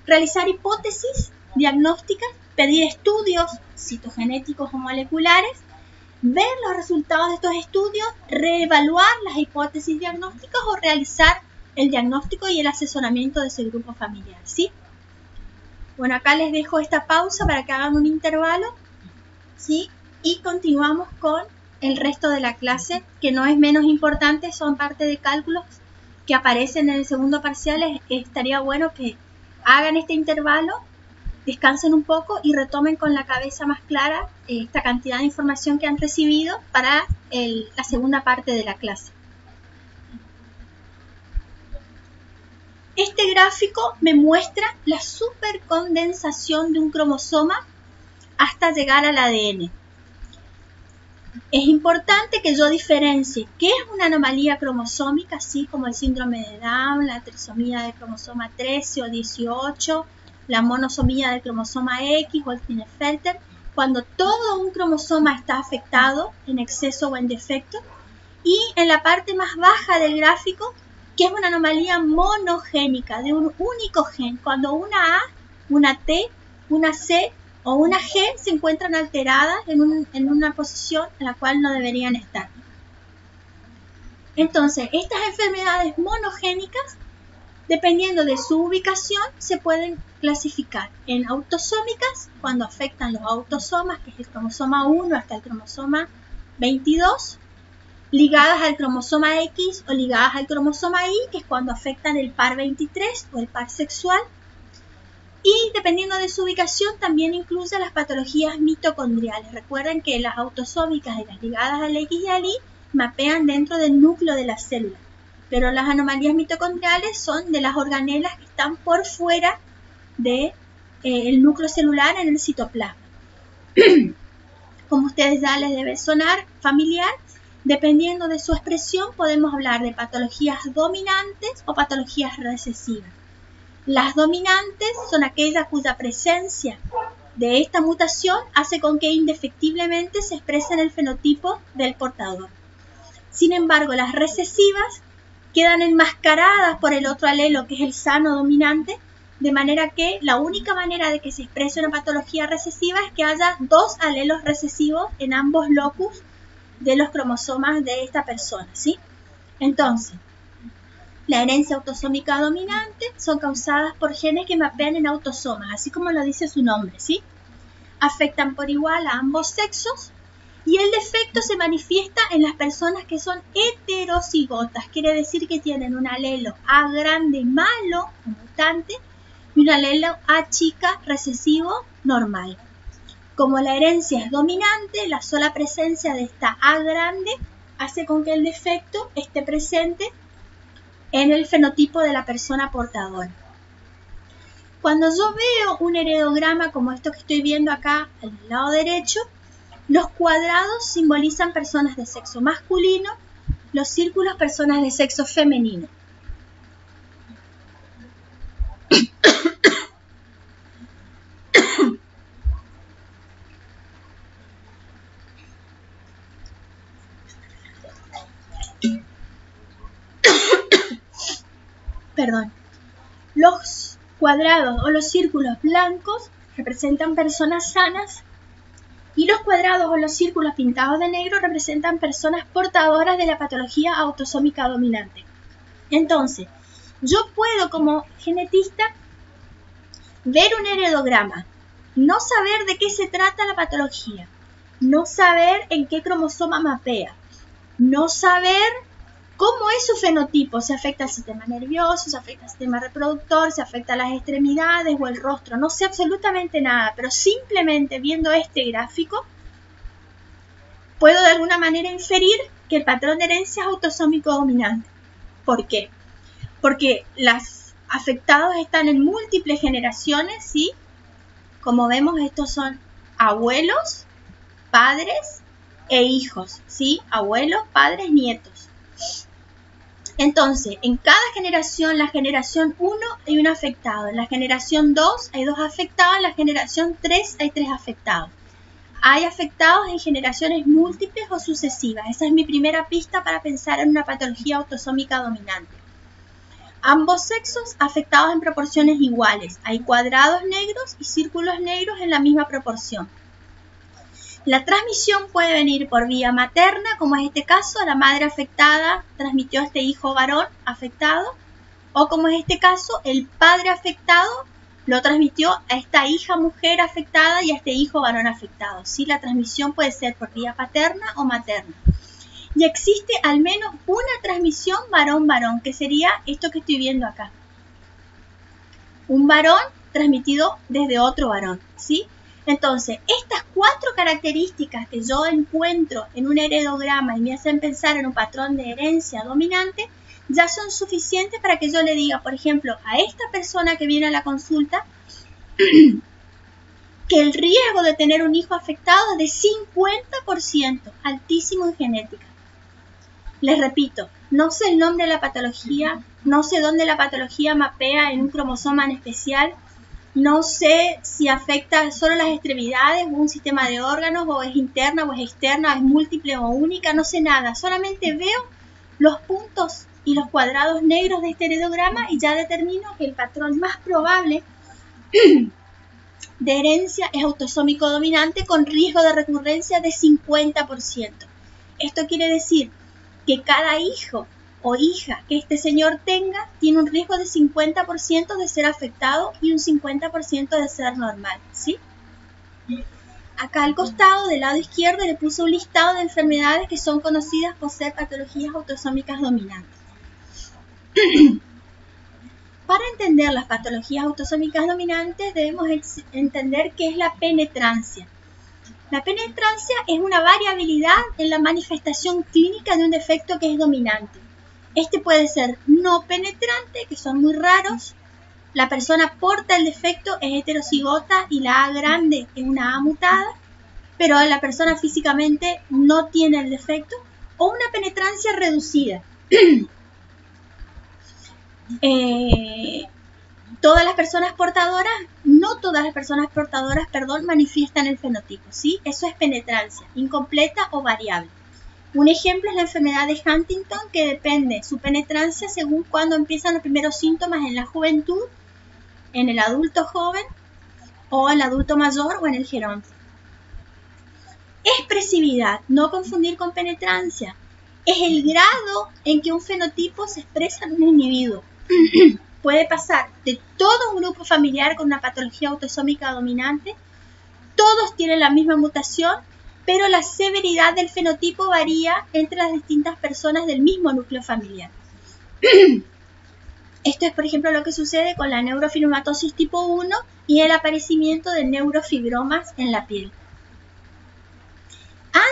Realizar hipótesis diagnósticas, pedir estudios citogenéticos o moleculares, ver los resultados de estos estudios, reevaluar las hipótesis diagnósticas o realizar el diagnóstico y el asesoramiento de ese grupo familiar, ¿sí? Bueno, acá les dejo esta pausa para que hagan un intervalo, ¿sí? Y continuamos con el resto de la clase, que no es menos importante, son parte de cálculos que aparecen en el segundo parcial. Estaría bueno que hagan este intervalo, descansen un poco y retomen con la cabeza más clara esta cantidad de información que han recibido para la segunda parte de la clase. Este gráfico me muestra la supercondensación de un cromosoma hasta llegar al ADN. Es importante que yo diferencie qué es una anomalía cromosómica, así como el síndrome de Down, la trisomía del cromosoma 13 o 18, la monosomía del cromosoma X o el Klinefelter, cuando todo un cromosoma está afectado en exceso o en defecto, y en la parte más baja del gráfico, que es una anomalía monogénica de un único gen, cuando una A, una T, una C o una G se encuentran alteradas en una posición en la cual no deberían estar. Entonces, estas enfermedades monogénicas, dependiendo de su ubicación, se pueden clasificar en autosómicas, cuando afectan los autosomas, que es el cromosoma 1 hasta el cromosoma 22, ligadas al cromosoma X o ligadas al cromosoma Y, que es cuando afectan el par 23 o el par sexual. Y dependiendo de su ubicación también incluye las patologías mitocondriales. Recuerden que las autosómicas y las ligadas al X y al Y mapean dentro del núcleo de la célula, pero las anomalías mitocondriales son de las organelas que están por fuera del núcleo celular en el citoplasma. Como ustedes ya les debe sonar familiar, dependiendo de su expresión podemos hablar de patologías dominantes o patologías recesivas. Las dominantes son aquellas cuya presencia de esta mutación hace con que indefectiblemente se exprese en el fenotipo del portador. Sin embargo, las recesivas quedan enmascaradas por el otro alelo, que es el sano dominante, de manera que la única manera de que se exprese una patología recesiva es que haya 2 alelos recesivos en ambos locus de los cromosomas de esta persona, ¿sí? Entonces, la herencia autosómica dominante son causadas por genes que mapean en autosomas, así como lo dice su nombre, ¿sí? Afectan por igual a ambos sexos y el defecto se manifiesta en las personas que son heterocigotas, quiere decir que tienen un alelo A grande malo, mutante, y un alelo A chica recesivo normal. Como la herencia es dominante, la sola presencia de esta A grande hace con que el defecto esté presente en el fenotipo de la persona portadora. Cuando yo veo un heredograma como esto que estoy viendo acá al lado derecho, los cuadrados simbolizan personas de sexo masculino, los círculos personas de sexo femenino. Perdón. Los cuadrados o los círculos blancos representan personas sanas y los cuadrados o los círculos pintados de negro representan personas portadoras de la patología autosómica dominante. Entonces, yo puedo como genetista ver un heredograma, no saber de qué se trata la patología, no saber en qué cromosoma mapea, no saber cómo es su fenotipo, si afecta al sistema nervioso, si afecta al sistema reproductor, si afecta a las extremidades o el rostro, no sé absolutamente nada, pero simplemente viendo este gráfico puedo de alguna manera inferir que el patrón de herencia es autosómico dominante. ¿Por qué? Porque los afectados están en múltiples generaciones, ¿sí? Como vemos, estos son abuelos, padres e hijos, ¿sí? Abuelos, padres, nietos. Entonces, en cada generación, la generación 1 hay un afectado, en la generación 2 hay 2 afectados, en la generación 3 hay 3 afectados. Hay afectados en generaciones múltiples o sucesivas. Esa es mi primera pista para pensar en una patología autosómica dominante. Ambos sexos afectados en proporciones iguales. Hay cuadrados negros y círculos negros en la misma proporción. La transmisión puede venir por vía materna, como es este caso, la madre afectada transmitió a este hijo varón afectado, o como es este caso, el padre afectado lo transmitió a esta hija mujer afectada y a este hijo varón afectado. ¿Sí? La transmisión puede ser por vía paterna o materna. Y existe al menos una transmisión varón-varón, que sería esto que estoy viendo acá. Un varón transmitido desde otro varón, ¿sí? Entonces, estas 4 características que yo encuentro en un heredograma y me hacen pensar en un patrón de herencia dominante, ya son suficientes para que yo le diga, por ejemplo, a esta persona que viene a la consulta, que el riesgo de tener un hijo afectado es de 50%, altísimo en genética. Les repito, no sé el nombre de la patología, no sé dónde la patología mapea en un cromosoma en especial, no sé si afecta solo las extremidades o un sistema de órganos, o es interna o es externa, es múltiple o única, no sé nada. Solamente veo los puntos y los cuadrados negros de este heredograma y ya determino que el patrón más probable de herencia es autosómico dominante con riesgo de recurrencia de 50%. Esto quiere decir que cada hijo o hija que este señor tenga tiene un riesgo de 50% de ser afectado y un 50% de ser normal, ¿sí? Acá al costado, del lado izquierdo, le puse un listado de enfermedades que son conocidas por ser patologías autosómicas dominantes. Para entender las patologías autosómicas dominantes debemos entender qué es la penetrancia. La penetrancia es una variabilidad en la manifestación clínica de un defecto que es dominante. Este puede ser no penetrante, que son muy raros. La persona porta el defecto, es heterocigota y la A grande es una A mutada, pero la persona físicamente no tiene el defecto. O una penetrancia reducida. Todas las personas portadoras, no todas las personas portadoras, manifiestan el fenotipo, ¿sí? Eso es penetrancia, incompleta o variable. Un ejemplo es la enfermedad de Huntington, que depende su penetrancia según cuando empiezan los primeros síntomas en la juventud, en el adulto joven, o en el adulto mayor, o en el geronte. Expresividad, no confundir con penetrancia. es el grado en que un fenotipo se expresa en un individuo. Puede pasar de todo un grupo familiar con una patología autosómica dominante, todos tienen la misma mutación, pero la severidad del fenotipo varía entre las distintas personas del mismo núcleo familiar. Esto es, por ejemplo, lo que sucede con la neurofibromatosis tipo 1 y el aparecimiento de neurofibromas en la piel.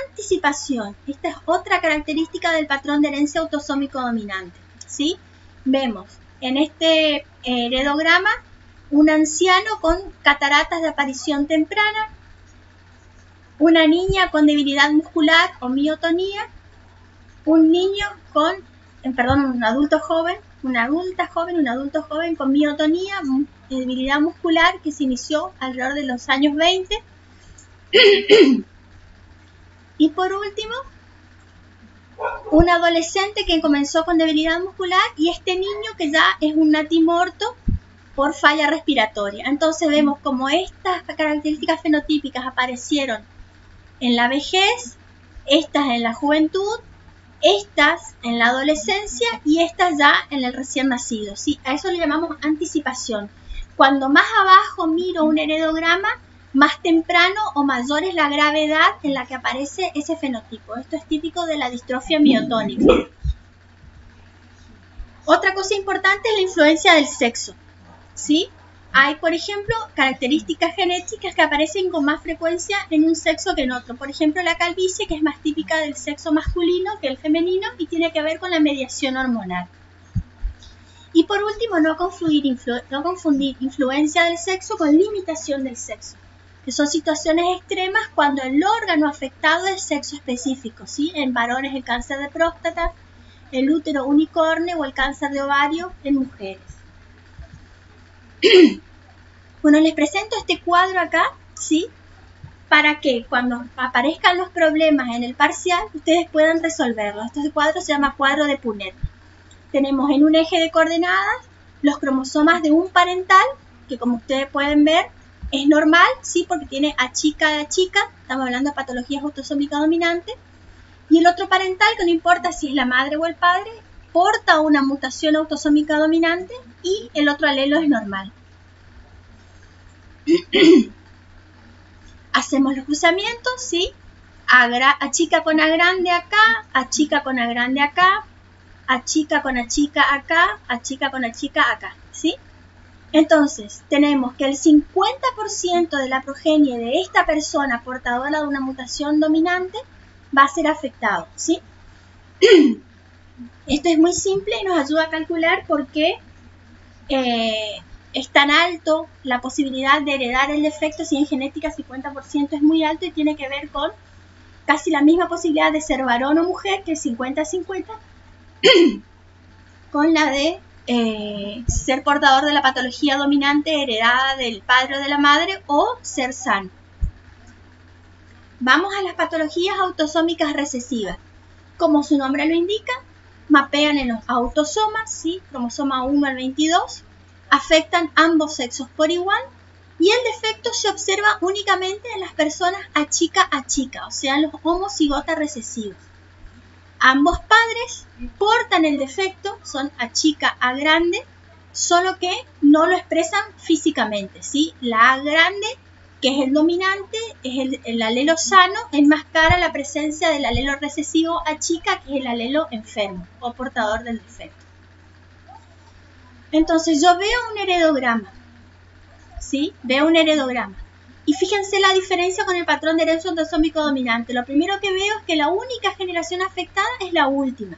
Anticipación. Esta es otra característica del patrón de herencia autosómico dominante, ¿sí? Vemos en este heredograma un anciano con cataratas de aparición temprana, una niña con debilidad muscular o miotonía, un adulto joven, un adulto joven con miotonía, debilidad muscular que se inició alrededor de los años 20. Y por último, un adolescente que comenzó con debilidad muscular y este niño que ya es un natimorto por falla respiratoria. Entonces vemos como estas características fenotípicas aparecieron en la vejez, estas en la juventud, estas en la adolescencia y estas ya en el recién nacido, ¿sí? A eso le llamamos anticipación. Cuando más abajo miro un heredograma, más temprano o mayor es la gravedad en la que aparece ese fenotipo. Esto es típico de la distrofia miotónica. Otra cosa importante es la influencia del sexo, ¿sí? Hay, por ejemplo, características genéticas que aparecen con más frecuencia en un sexo que en otro. Por ejemplo, la calvicie, que es más típica del sexo masculino que el femenino y tiene que ver con la mediación hormonal. Y por último, no confundir influencia del sexo con limitación del sexo, que son situaciones extremas cuando el órgano afectado es sexo específico, ¿sí? En varones el cáncer de próstata, el útero unicornio o el cáncer de ovario en mujeres. Bueno, les presento este cuadro acá, ¿sí? Para que cuando aparezcan los problemas en el parcial, ustedes puedan resolverlos. Este cuadro se llama cuadro de Punnett. Tenemos en un eje de coordenadas los cromosomas de un parental, que como ustedes pueden ver, es normal, ¿sí? Porque tiene A chica de A chica, estamos hablando de patologías autosómicas dominantes. Y el otro parental, que no importa si es la madre o el padre, porta una mutación autosómica dominante y el otro alelo es normal. Hacemos los cruzamientos, ¿sí? A chica con A grande acá, A chica con A grande acá, A chica con A chica acá, A chica con A chica acá, ¿sí? Entonces, tenemos que el 50% de la progenie de esta persona portadora de una mutación dominante va a ser afectado, ¿sí? Esto es muy simple y nos ayuda a calcular por qué es tan alto la posibilidad de heredar el defecto, si en genética 50% es muy alto y tiene que ver con casi la misma posibilidad de ser varón o mujer, que es 50-50, con la de ser portador de la patología dominante heredada del padre o de la madre o ser sano. Vamos a las patologías autosómicas recesivas. Como su nombre lo indica, mapean en los autosomas, ¿sí? Cromosoma 1 al 22, afectan ambos sexos por igual y el defecto se observa únicamente en las personas A chica, o sea, los homocigotas recesivos. Ambos padres portan el defecto, son A chica, A grande, solo que no lo expresan físicamente, ¿sí? La A grande, que es el dominante, es el alelo sano, enmascara la presencia del alelo recesivo A chica, que es el alelo enfermo o portador del defecto. Entonces yo veo un heredograma, ¿sí? Veo un heredograma. Y fíjense la diferencia con el patrón de herencia autosómico dominante. Lo primero que veo es que la única generación afectada es la última.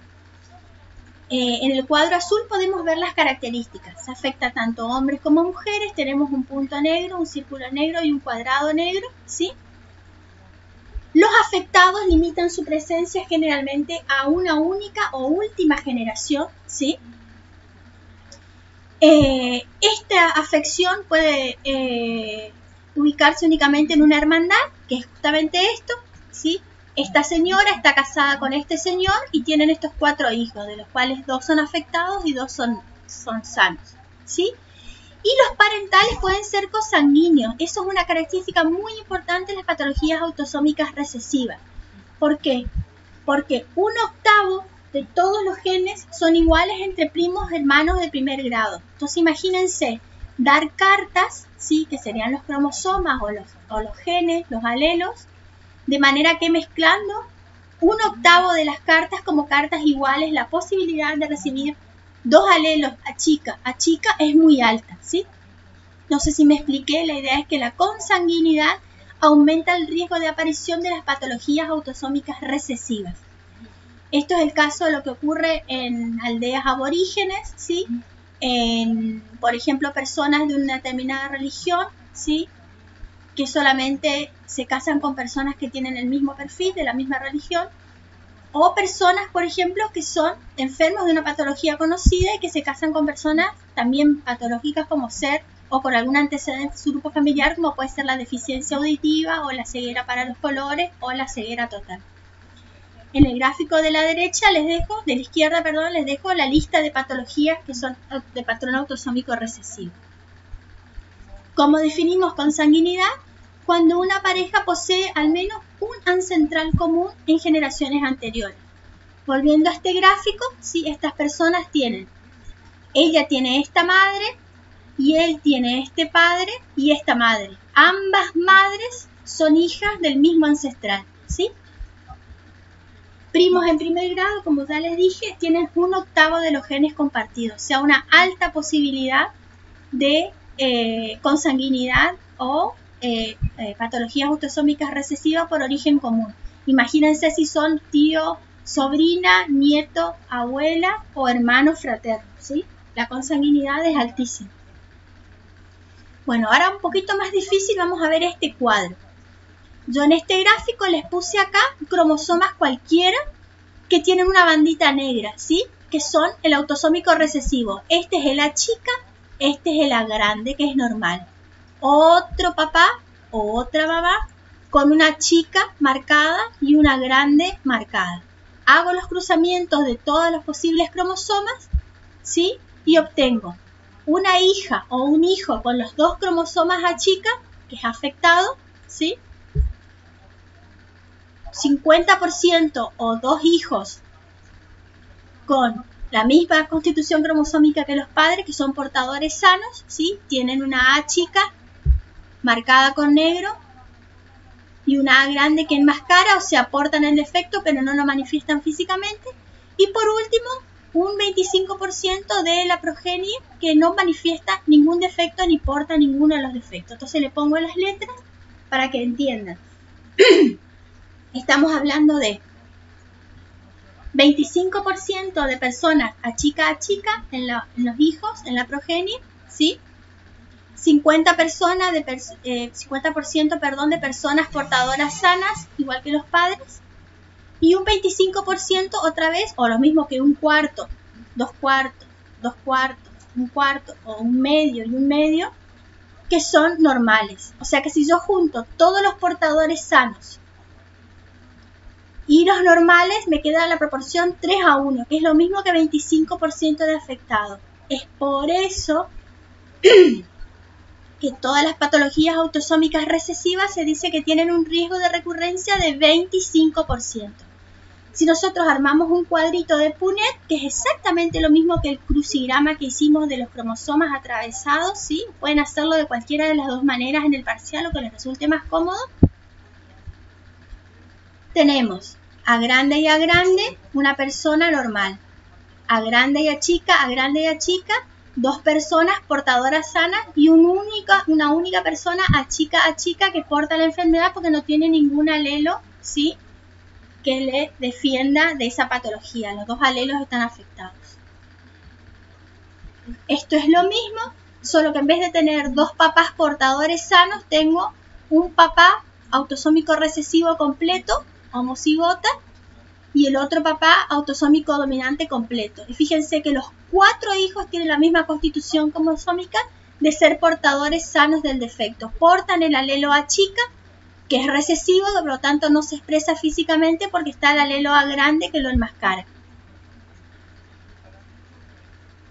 En el cuadro azul podemos ver las características. Se afecta tanto hombres como mujeres. Tenemos un punto negro, un círculo negro y un cuadrado negro, ¿sí? Los afectados limitan su presencia generalmente a una única o última generación, ¿sí? Esta afección puede ubicarse únicamente en una hermandad, que es justamente esto, ¿sí? Esta señora está casada con este señor y tienen estos 4 hijos, de los cuales 2 son afectados y 2 son sanos, ¿sí? Y los parentales pueden ser cosanguíneos. Eso es una característica muy importante en las patologías autosómicas recesivas. ¿Por qué? porque 1/8 de todos los genes son iguales entre primos hermanos de primer grado. Entonces imagínense dar cartas, ¿sí? Que serían los cromosomas o los genes, los alelos, de manera que mezclando 1/8 de las cartas como cartas iguales, la posibilidad de recibir 2 alelos a chica es muy alta, ¿sí? No sé si me expliqué, la idea es que la consanguinidad aumenta el riesgo de aparición de las patologías autosómicas recesivas. Esto es el caso de lo que ocurre en aldeas aborígenes, ¿sí? Por ejemplo, personas de una determinada religión, ¿sí? Que solamente se casan con personas que tienen el mismo perfil de la misma religión, o personas, por ejemplo, que son enfermos de una patología conocida y que se casan con personas también patológicas como ser o con algún antecedente de su grupo familiar, como puede ser la deficiencia auditiva o la ceguera para los colores o la ceguera total. En el gráfico de la derecha de la izquierda, les dejo la lista de patologías que son de patrón autosómico recesivo. ¿Cómo definimos consanguinidad? Cuando una pareja posee al menos un ancestral común en generaciones anteriores. Volviendo a este gráfico, ¿sí? Estas personas tienen, ella tiene esta madre y él tiene este padre y esta madre. Ambas madres son hijas del mismo ancestral, ¿sí? Primos en primer grado, como ya les dije, tienen 1/8 de los genes compartidos, o sea, una alta posibilidad de consanguinidad o patologías autosómicas recesivas por origen común. Imagínense si son tío, sobrina, nieto, abuela o hermano fraterno, ¿sí? La consanguinidad es altísima. Bueno, ahora un poquito más difícil, vamos a ver este cuadro. Yo en este gráfico les puse acá cromosomas cualquiera que tienen una bandita negra, ¿sí? Que son el autosómico recesivo. Este es el A chica, este es el A grande, que es normal. Otro papá o otra mamá con una chica marcada y una grande marcada. Hago los cruzamientos de todos los posibles cromosomas, ¿sí? Y obtengo una hija o un hijo con los 2 cromosomas A chica, que es afectado, ¿sí? 50% o 2 hijos con la misma constitución cromosómica que los padres, que son portadores sanos, ¿sí? Tienen una A chica marcada con negro y una A grande que enmascara, o sea, aportan el defecto pero no lo manifiestan físicamente. Y por último, un 25% de la progenie que no manifiesta ningún defecto ni porta ninguno de los defectos. Entonces le pongo las letras para que entiendan. Estamos hablando de 25% de personas a chica en los hijos, en la progenie, ¿sí? 50% de personas portadoras sanas, igual que los padres, y un 25% otra vez, o lo mismo que un cuarto, 2 cuartos, 2 cuartos, un cuarto o un medio y un medio, que son normales. O sea que si yo junto todos los portadores sanos y los normales, me queda la proporción 3:1, que es lo mismo que 25% de afectados. Es por eso que todas las patologías autosómicas recesivas se dice que tienen un riesgo de recurrencia de 25%. Si nosotros armamos un cuadrito de Punnett, que es exactamente lo mismo que el crucigrama que hicimos de los cromosomas atravesados, ¿sí? Pueden hacerlo de cualquiera de las dos maneras en el parcial o que les resulte más cómodo. Tenemos A grande y A grande, una persona normal. A grande y A chica, dos personas portadoras sanas y una única persona A chica que porta la enfermedad porque no tiene ningún alelo, ¿sí? Que le defienda de esa patología. Los 2 alelos están afectados. Esto es lo mismo, solo que en vez de tener 2 papás portadores sanos, tengo un papá autosómico recesivo completo, homocigota, y el otro papá autosómico dominante completo. Y fíjense que los 4 hijos tienen la misma constitución cromosómica de ser portadores sanos del defecto. Portan el alelo A chica, que es recesivo, por lo tanto no se expresa físicamente porque está el alelo A grande que lo enmascara.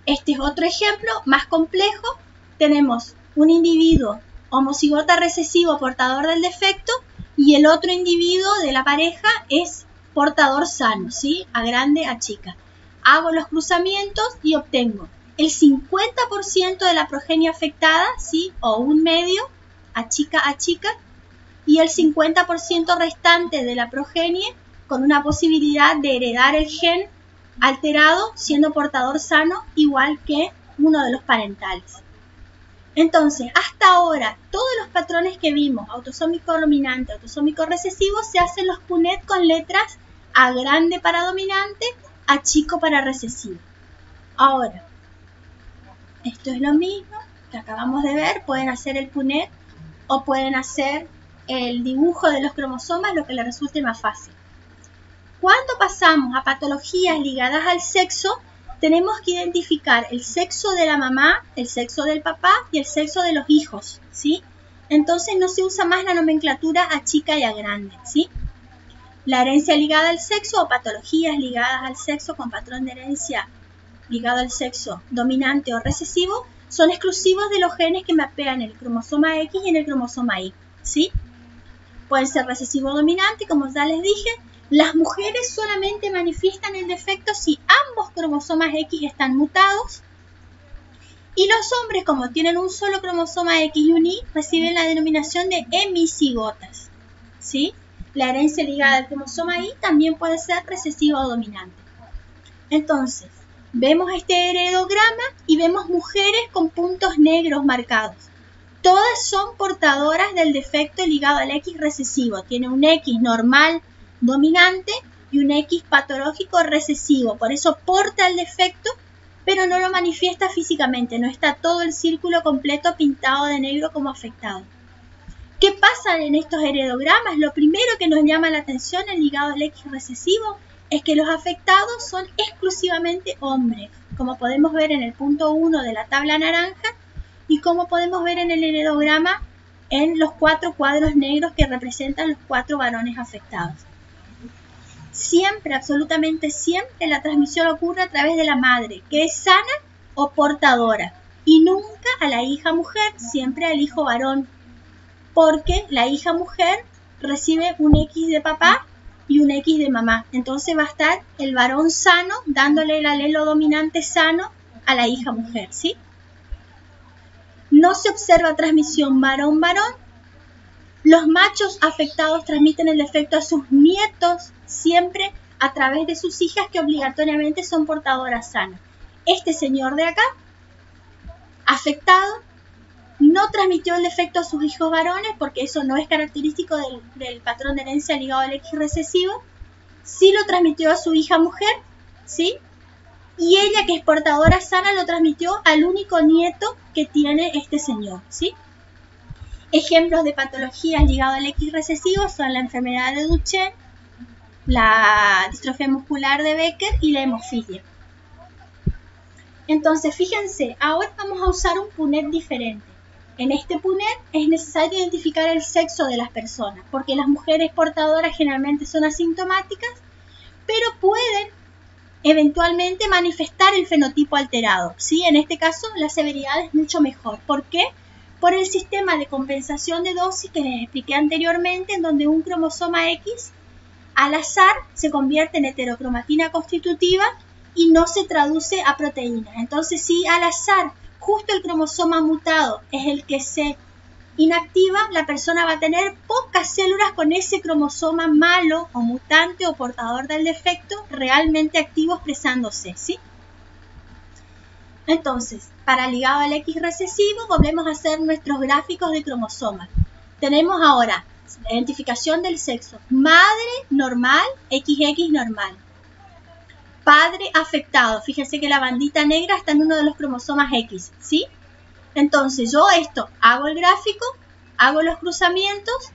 Este es otro ejemplo más complejo. Tenemos un individuo homocigota recesivo portador del defecto y el otro individuo de la pareja es portador sano, ¿sí? A grande, a chica. Hago los cruzamientos y obtengo el 50% de la progenie afectada, ¿sí? O un medio, a chica, y el 50% restante de la progenie con una posibilidad de heredar el gen alterado siendo portador sano igual que uno de los parentales. Entonces, hasta ahora, todos los patrones que vimos, autosómico dominante, autosómico recesivo, se hacen los Punnett con letras A grande para dominante, A chico para recesivo. Ahora, esto es lo mismo que acabamos de ver, pueden hacer el Punnett o pueden hacer el dibujo de los cromosomas, lo que les resulte más fácil. Cuando pasamos a patologías ligadas al sexo, tenemos que identificar el sexo de la mamá, el sexo del papá y el sexo de los hijos, ¿sí? Entonces no se usa más la nomenclatura a chica y a grande, ¿sí? La herencia ligada al sexo o patologías ligadas al sexo con patrón de herencia ligado al sexo dominante o recesivo son exclusivos de los genes que mapean en el cromosoma X y en el cromosoma Y, ¿sí? Pueden ser recesivo dominante, como ya les dije. Las mujeres solamente manifiestan el defecto si ambos cromosomas X están mutados. Y los hombres, como tienen un solo cromosoma X y un Y, reciben la denominación de hemicigotas, ¿sí? La herencia ligada al cromosoma Y también puede ser recesiva o dominante. Entonces, vemos este heredograma y vemos mujeres con puntos negros marcados. Todas son portadoras del defecto ligado al X recesivo. Tiene un X normal dominante y un X patológico recesivo. Por eso porta el defecto, pero no lo manifiesta físicamente. No está todo el círculo completo pintado de negro como afectado. ¿Qué pasa en estos heredogramas? Lo primero que nos llama la atención en ligado al X recesivo es que los afectados son exclusivamente hombres, como podemos ver en el punto 1 de la tabla naranja y como podemos ver en el heredograma en los 4 cuadros negros que representan los 4 varones afectados. Siempre, absolutamente siempre, la transmisión ocurre a través de la madre, que es sana o portadora, y nunca a la hija mujer, siempre al hijo varón, porque la hija mujer recibe un X de papá y un X de mamá. Entonces va a estar el varón sano dándole el alelo dominante sano a la hija mujer, ¿sí? No se observa transmisión varón-varón. Los machos afectados transmiten el defecto a sus nietos siempre a través de sus hijas que obligatoriamente son portadoras sanas. Este señor de acá, afectado, no transmitió el defecto a sus hijos varones porque eso no es característico del patrón de herencia ligado al X recesivo. Sí lo transmitió a su hija mujer, ¿sí? Y ella, que es portadora sana, lo transmitió al único nieto que tiene este señor, ¿sí? Ejemplos de patologías ligadas al X recesivo son la enfermedad de Duchenne, la distrofia muscular de Becker y la hemofilia. Entonces, fíjense, ahora vamos a usar un Punnett diferente. En este Punnett es necesario identificar el sexo de las personas, porque las mujeres portadoras generalmente son asintomáticas, pero pueden eventualmente manifestar el fenotipo alterado, ¿sí? En este caso, la severidad es mucho mejor. ¿Por qué? Por el sistema de compensación de dosis que les expliqué anteriormente, en donde un cromosoma X al azar se convierte en heterocromatina constitutiva y no se traduce a proteínas. Entonces, si al azar justo el cromosoma mutado es el que se inactiva, la persona va a tener pocas células con ese cromosoma malo o mutante o portador del defecto realmente activo expresándose, ¿sí? Entonces, para ligado al X recesivo, volvemos a hacer nuestros gráficos de cromosomas. Tenemos ahora la identificación del sexo. Madre normal, XX normal. Padre afectado. Fíjense que la bandita negra está en uno de los cromosomas X, ¿sí? Entonces, yo hago el gráfico, hago los cruzamientos,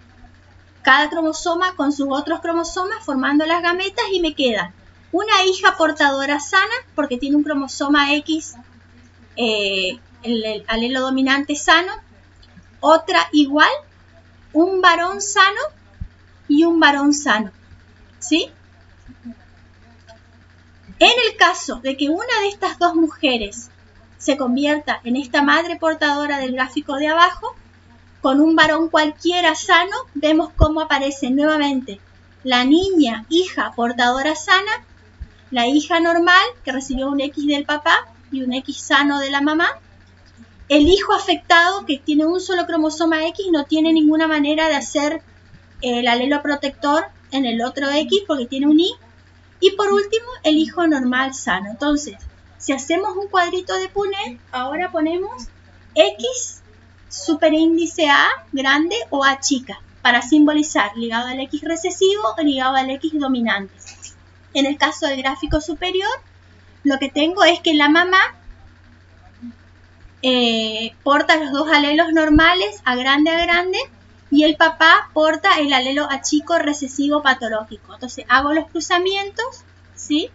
cada cromosoma con sus otros cromosomas formando las gametas y me queda una hija portadora sana porque tiene un cromosoma X, el alelo dominante sano, otra igual, un varón sano y un varón sano, ¿sí? En el caso de que una de estas dos mujeres se convierta en esta madre portadora del gráfico de abajo, con un varón cualquiera sano, vemos cómo aparece nuevamente la niña, hija portadora sana, la hija normal que recibió un X del papá y un X sano de la mamá, el hijo afectado que tiene un solo cromosoma X no tiene ninguna manera de hacer el alelo protector en el otro X porque tiene un Y, y por último el hijo normal sano. Entonces, si hacemos un cuadrito de Punnett, ahora ponemos X superíndice A grande o A chica para simbolizar ligado al X recesivo o ligado al X dominante. En el caso del gráfico superior, lo que tengo es que la mamá porta los dos alelos normales, A grande, y el papá porta el alelo A chico recesivo patológico. Entonces hago los cruzamientos, ¿sí?,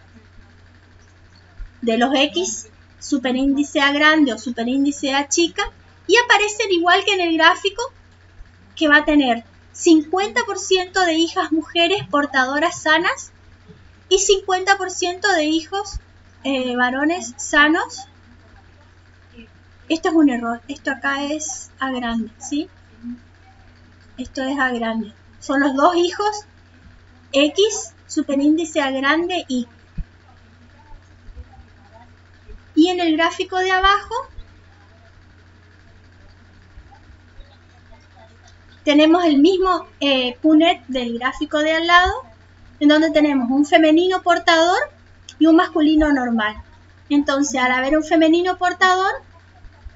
de los X superíndice A grande o superíndice A chica, y aparecen igual que en el gráfico, que va a tener 50% de hijas mujeres portadoras sanas y 50% de hijos varones sanos. Esto es un error, esto acá es A grande, ¿sí? Esto es A grande. Son los dos hijos X superíndice A grande Y. Y en el gráfico de abajo tenemos el mismo Punnett del gráfico de al lado, en donde tenemos un femenino portador y un masculino normal. Entonces, al haber un femenino portador,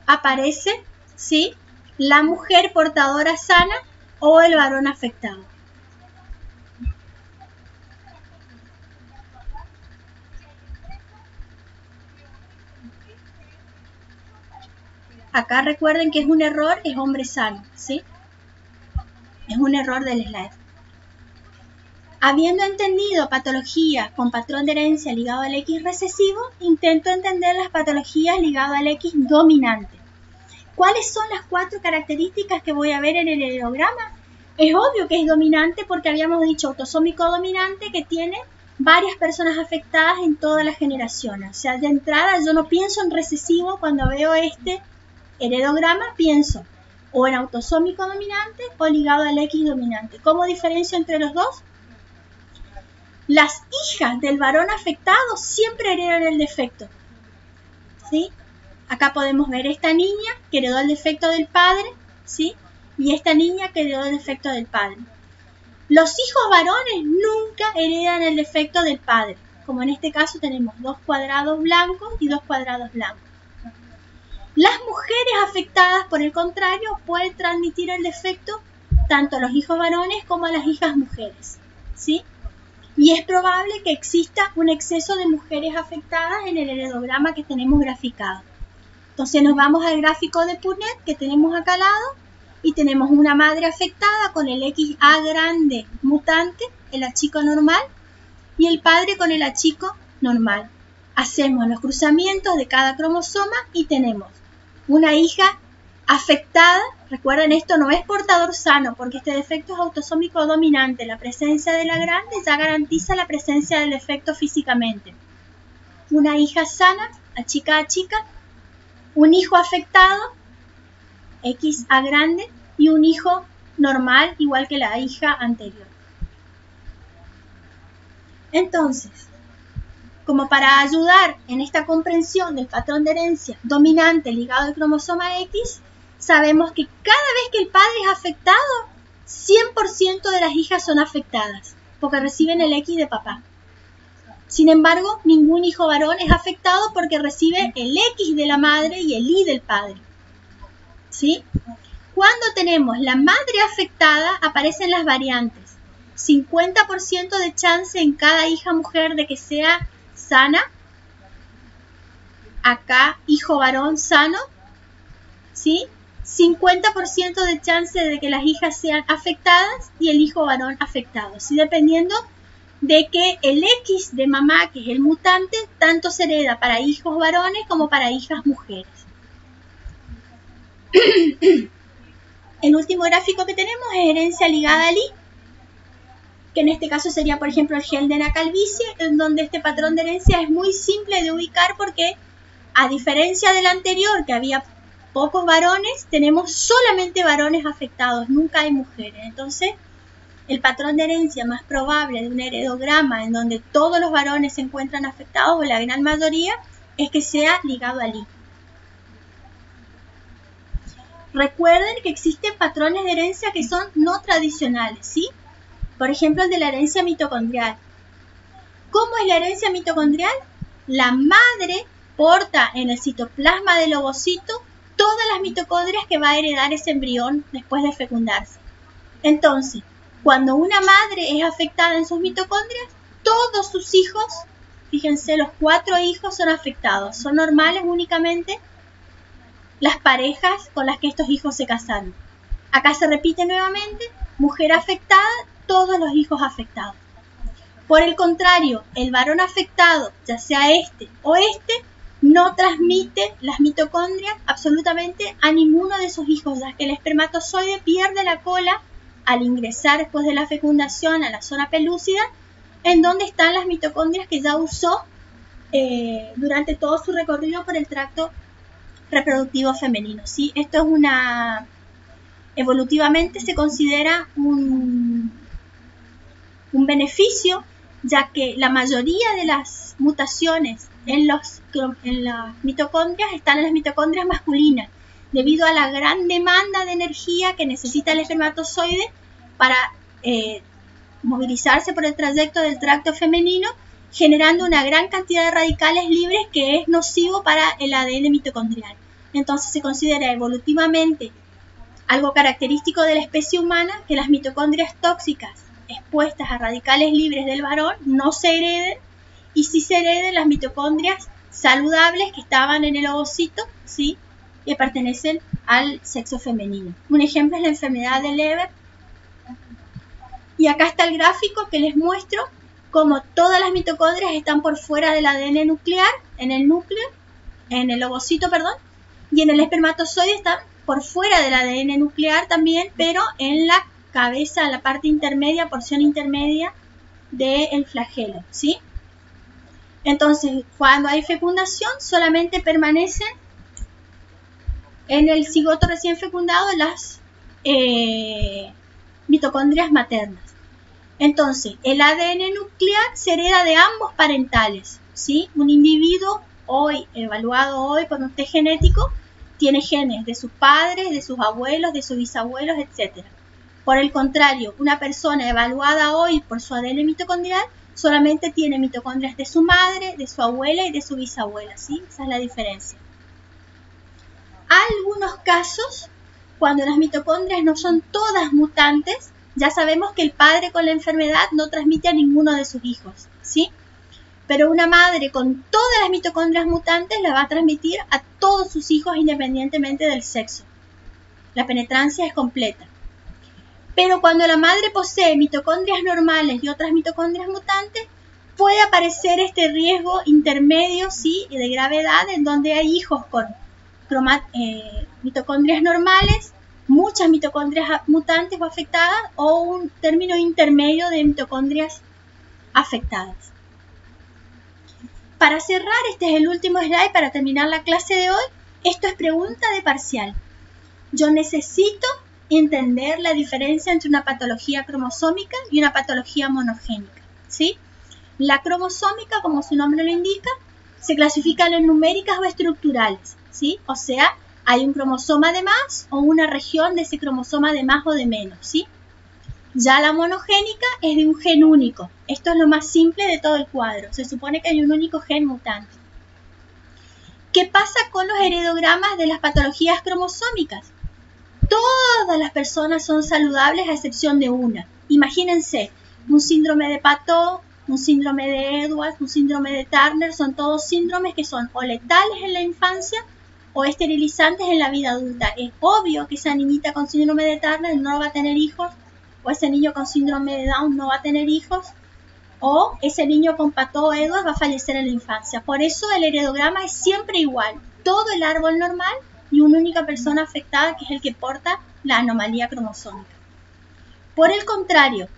aparece, ¿sí?, la mujer portadora sana o el varón afectado. Acá recuerden que es un error, es hombre sano, ¿sí? Es un error del slide. Habiendo entendido patologías con patrón de herencia ligado al X recesivo, intento entender las patologías ligadas al X dominante. ¿Cuáles son las 4 características que voy a ver en el heredograma? Es obvio que es dominante porque habíamos dicho autosómico dominante que tiene varias personas afectadas en todas las generaciones. O sea, de entrada yo no pienso en recesivo cuando veo este heredograma, pienso o en autosómico dominante o ligado al X dominante. ¿Cómo diferencio entre los dos? Las hijas del varón afectado siempre heredan el defecto, ¿sí? Acá podemos ver esta niña que heredó el defecto del padre, ¿sí?, y esta niña que heredó el defecto del padre. Los hijos varones nunca heredan el defecto del padre, como en este caso tenemos 2 cuadrados blancos y 2 cuadrados blancos. Las mujeres afectadas, por el contrario, pueden transmitir el defecto tanto a los hijos varones como a las hijas mujeres, ¿sí? Y es probable que exista un exceso de mujeres afectadas en el heredograma que tenemos graficado. Entonces nos vamos al gráfico de Punnett que tenemos acá al lado y tenemos una madre afectada con el XA grande mutante, el A chico normal, y el padre con el A chico normal. Hacemos los cruzamientos de cada cromosoma y tenemos una hija afectada. Recuerden, esto no es portador sano porque este defecto es autosómico dominante. La presencia de la grande ya garantiza la presencia del defecto físicamente. Una hija sana, A chica, un hijo afectado, XA grande, y un hijo normal igual que la hija anterior. Entonces, como para ayudar en esta comprensión del patrón de herencia dominante ligado al cromosoma X, sabemos que cada vez que el padre es afectado, 100% de las hijas son afectadas, porque reciben el X de papá. Sin embargo, ningún hijo varón es afectado porque recibe el X de la madre y el Y del padre, ¿sí? Cuando tenemos la madre afectada, aparecen las variantes. 50% de chance en cada hija mujer de que sea sana. Acá, hijo varón sano, ¿sí? 50% de chance de que las hijas sean afectadas y el hijo varón afectado, ¿sí? Dependiendo de que el X de mamá, que es el mutante, tanto se hereda para hijos varones como para hijas mujeres. El último gráfico que tenemos es herencia ligada al Y, que en este caso sería, por ejemplo, el gen de la calvicie, en donde este patrón de herencia es muy simple de ubicar porque, a diferencia del anterior, que había pocos varones, tenemos solamente varones afectados, nunca hay mujeres. Entonces, el patrón de herencia más probable de un heredograma en donde todos los varones se encuentran afectados, o la gran mayoría, es que sea ligado al hijo. Recuerden que existen patrones de herencia que son no tradicionales, ¿sí? Por ejemplo, el de la herencia mitocondrial. ¿Cómo es la herencia mitocondrial? La madre porta en el citoplasma del ovocito todas las mitocondrias que va a heredar ese embrión después de fecundarse. Entonces, cuando una madre es afectada en sus mitocondrias, todos sus hijos, fíjense, los 4 hijos son afectados. Son normales únicamente las parejas con las que estos hijos se casaron. Acá se repite nuevamente, mujer afectada, todos los hijos afectados. Por el contrario, el varón afectado, ya sea este o este, no transmite las mitocondrias absolutamente a ninguno de sus hijos, ya que el espermatozoide pierde la cola al ingresar después de la fecundación a la zona pelúcida, en donde están las mitocondrias que ya usó durante todo su recorrido por el tracto reproductivo femenino. ¿Sí? Esto es evolutivamente se considera un beneficio, ya que la mayoría de las mutaciones en las mitocondrias están en las mitocondrias masculinas, debido a la gran demanda de energía que necesita el espermatozoide para movilizarse por el trayecto del tracto femenino, generando una gran cantidad de radicales libres que es nocivo para el ADN mitocondrial. Entonces se considera evolutivamente algo característico de la especie humana que las mitocondrias tóxicas expuestas a radicales libres del varón no se hereden, y sí se hereden las mitocondrias saludables que estaban en el ovocito, ¿sí? Que pertenecen al sexo femenino. Un ejemplo es la enfermedad de Leber. Y acá está el gráfico que les muestro cómo todas las mitocondrias están por fuera del ADN nuclear, en el ovocito, y en el espermatozoide están por fuera del ADN nuclear también, pero en la cabeza, la parte intermedia, porción intermedia del flagelo, ¿sí? Entonces, cuando hay fecundación, solamente permanecen en el cigoto recién fecundado las mitocondrias maternas. Entonces, el ADN nuclear se hereda de ambos parentales, ¿sí? Un individuo evaluado hoy por un test genético, tiene genes de sus padres, de sus abuelos, de sus bisabuelos, etc. Por el contrario, una persona evaluada hoy por su ADN mitocondrial solamente tiene mitocondrias de su madre, de su abuela y de su bisabuela, ¿sí? Esa es la diferencia. Algunos casos, cuando las mitocondrias no son todas mutantes, ya sabemos que el padre con la enfermedad no transmite a ninguno de sus hijos, ¿sí? Pero una madre con todas las mitocondrias mutantes la va a transmitir a todos sus hijos independientemente del sexo. La penetrancia es completa. Pero cuando la madre posee mitocondrias normales y otras mitocondrias mutantes, puede aparecer este riesgo intermedio, ¿sí? De gravedad, en donde hay hijos con mitocondrias normales, muchas mitocondrias mutantes o afectadas, o un término intermedio de mitocondrias afectadas. Para cerrar, este es el último slide para terminar la clase de hoy. Esto es pregunta de parcial. Yo necesito entender la diferencia entre una patología cromosómica y una patología monogénica, ¿sí? La cromosómica, como su nombre lo indica, se clasifican en numéricas o estructurales, ¿sí? O sea, hay un cromosoma de más o una región de ese cromosoma de más o de menos, ¿sí? Ya la monogénica es de un gen único. Esto es lo más simple de todo el cuadro. Se supone que hay un único gen mutante. ¿Qué pasa con los heredogramas de las patologías cromosómicas? Todas las personas son saludables a excepción de una. Imagínense, un síndrome de Patot, un síndrome de Edwards, un síndrome de Turner, son todos síndromes que son o letales en la infancia o esterilizantes en la vida adulta. Es obvio que esa niñita con síndrome de Turner no va a tener hijos, o ese niño con síndrome de Down no va a tener hijos, o ese niño con Patot o Edwards va a fallecer en la infancia. Por eso el heredograma es siempre igual, todo el árbol normal y una única persona afectada, que es el que porta la anomalía cromosómica. Por el contrario,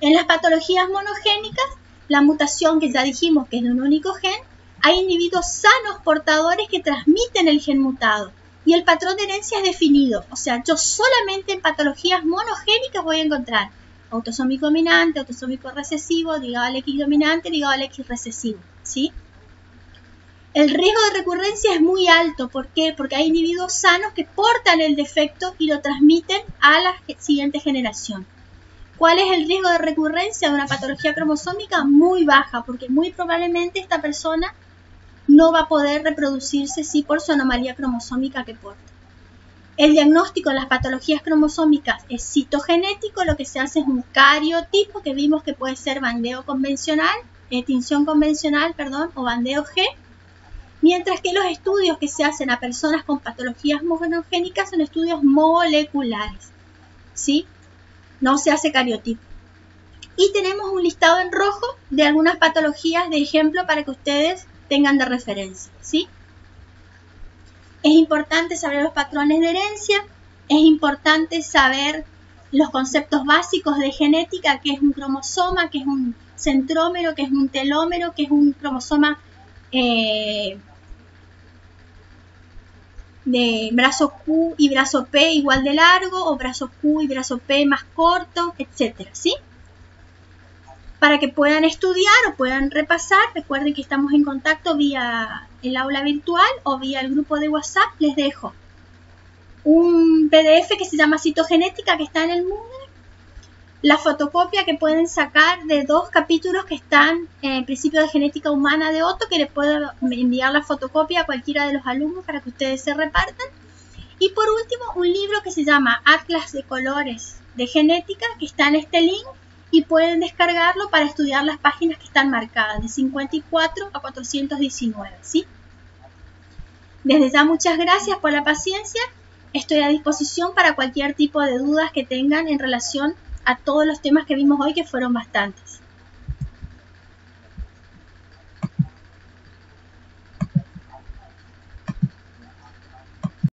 en las patologías monogénicas, la mutación que ya dijimos que es de un único gen, hay individuos sanos portadores que transmiten el gen mutado y el patrón de herencia es definido. O sea, yo solamente en patologías monogénicas voy a encontrar autosómico dominante, autosómico recesivo, ligado al X dominante, ligado al X recesivo, ¿sí? El riesgo de recurrencia es muy alto. ¿Por qué? Porque hay individuos sanos que portan el defecto y lo transmiten a la siguiente generación. ¿Cuál es el riesgo de recurrencia de una patología cromosómica? Muy baja, porque muy probablemente esta persona no va a poder reproducirse sí por su anomalía cromosómica que porta. El diagnóstico de las patologías cromosómicas es citogenético, lo que se hace es un cariotipo que vimos que puede ser bandeo convencional, tinción convencional, o bandeo G, mientras que los estudios que se hacen a personas con patologías monogénicas son estudios moleculares, ¿sí? No se hace cariotipo. Y tenemos un listado en rojo de algunas patologías de ejemplo para que ustedes tengan de referencia, ¿sí? Es importante saber los patrones de herencia, es importante saber los conceptos básicos de genética, que es un cromosoma, que es un centrómero, que es un telómero, que es un cromosoma de brazo Q y brazo P igual de largo, o brazo Q y brazo P más corto, etcétera, ¿sí? Para que puedan estudiar o puedan repasar, recuerden que estamos en contacto vía el aula virtual o vía el grupo de WhatsApp. Les dejo un PDF que se llama Citogenética, que está en el Moodle, la fotocopia que pueden sacar de 2 capítulos que están en Principio de Genética Humana de Otto, que les puedo enviar la fotocopia a cualquiera de los alumnos para que ustedes se repartan. Y por último, un libro que se llama Atlas de Colores de Genética, que está en este link, y pueden descargarlo para estudiar las páginas que están marcadas, de 54 a 419, ¿sí? Desde ya muchas gracias por la paciencia. Estoy a disposición para cualquier tipo de dudas que tengan en relación a todos los temas que vimos hoy, que fueron bastantes.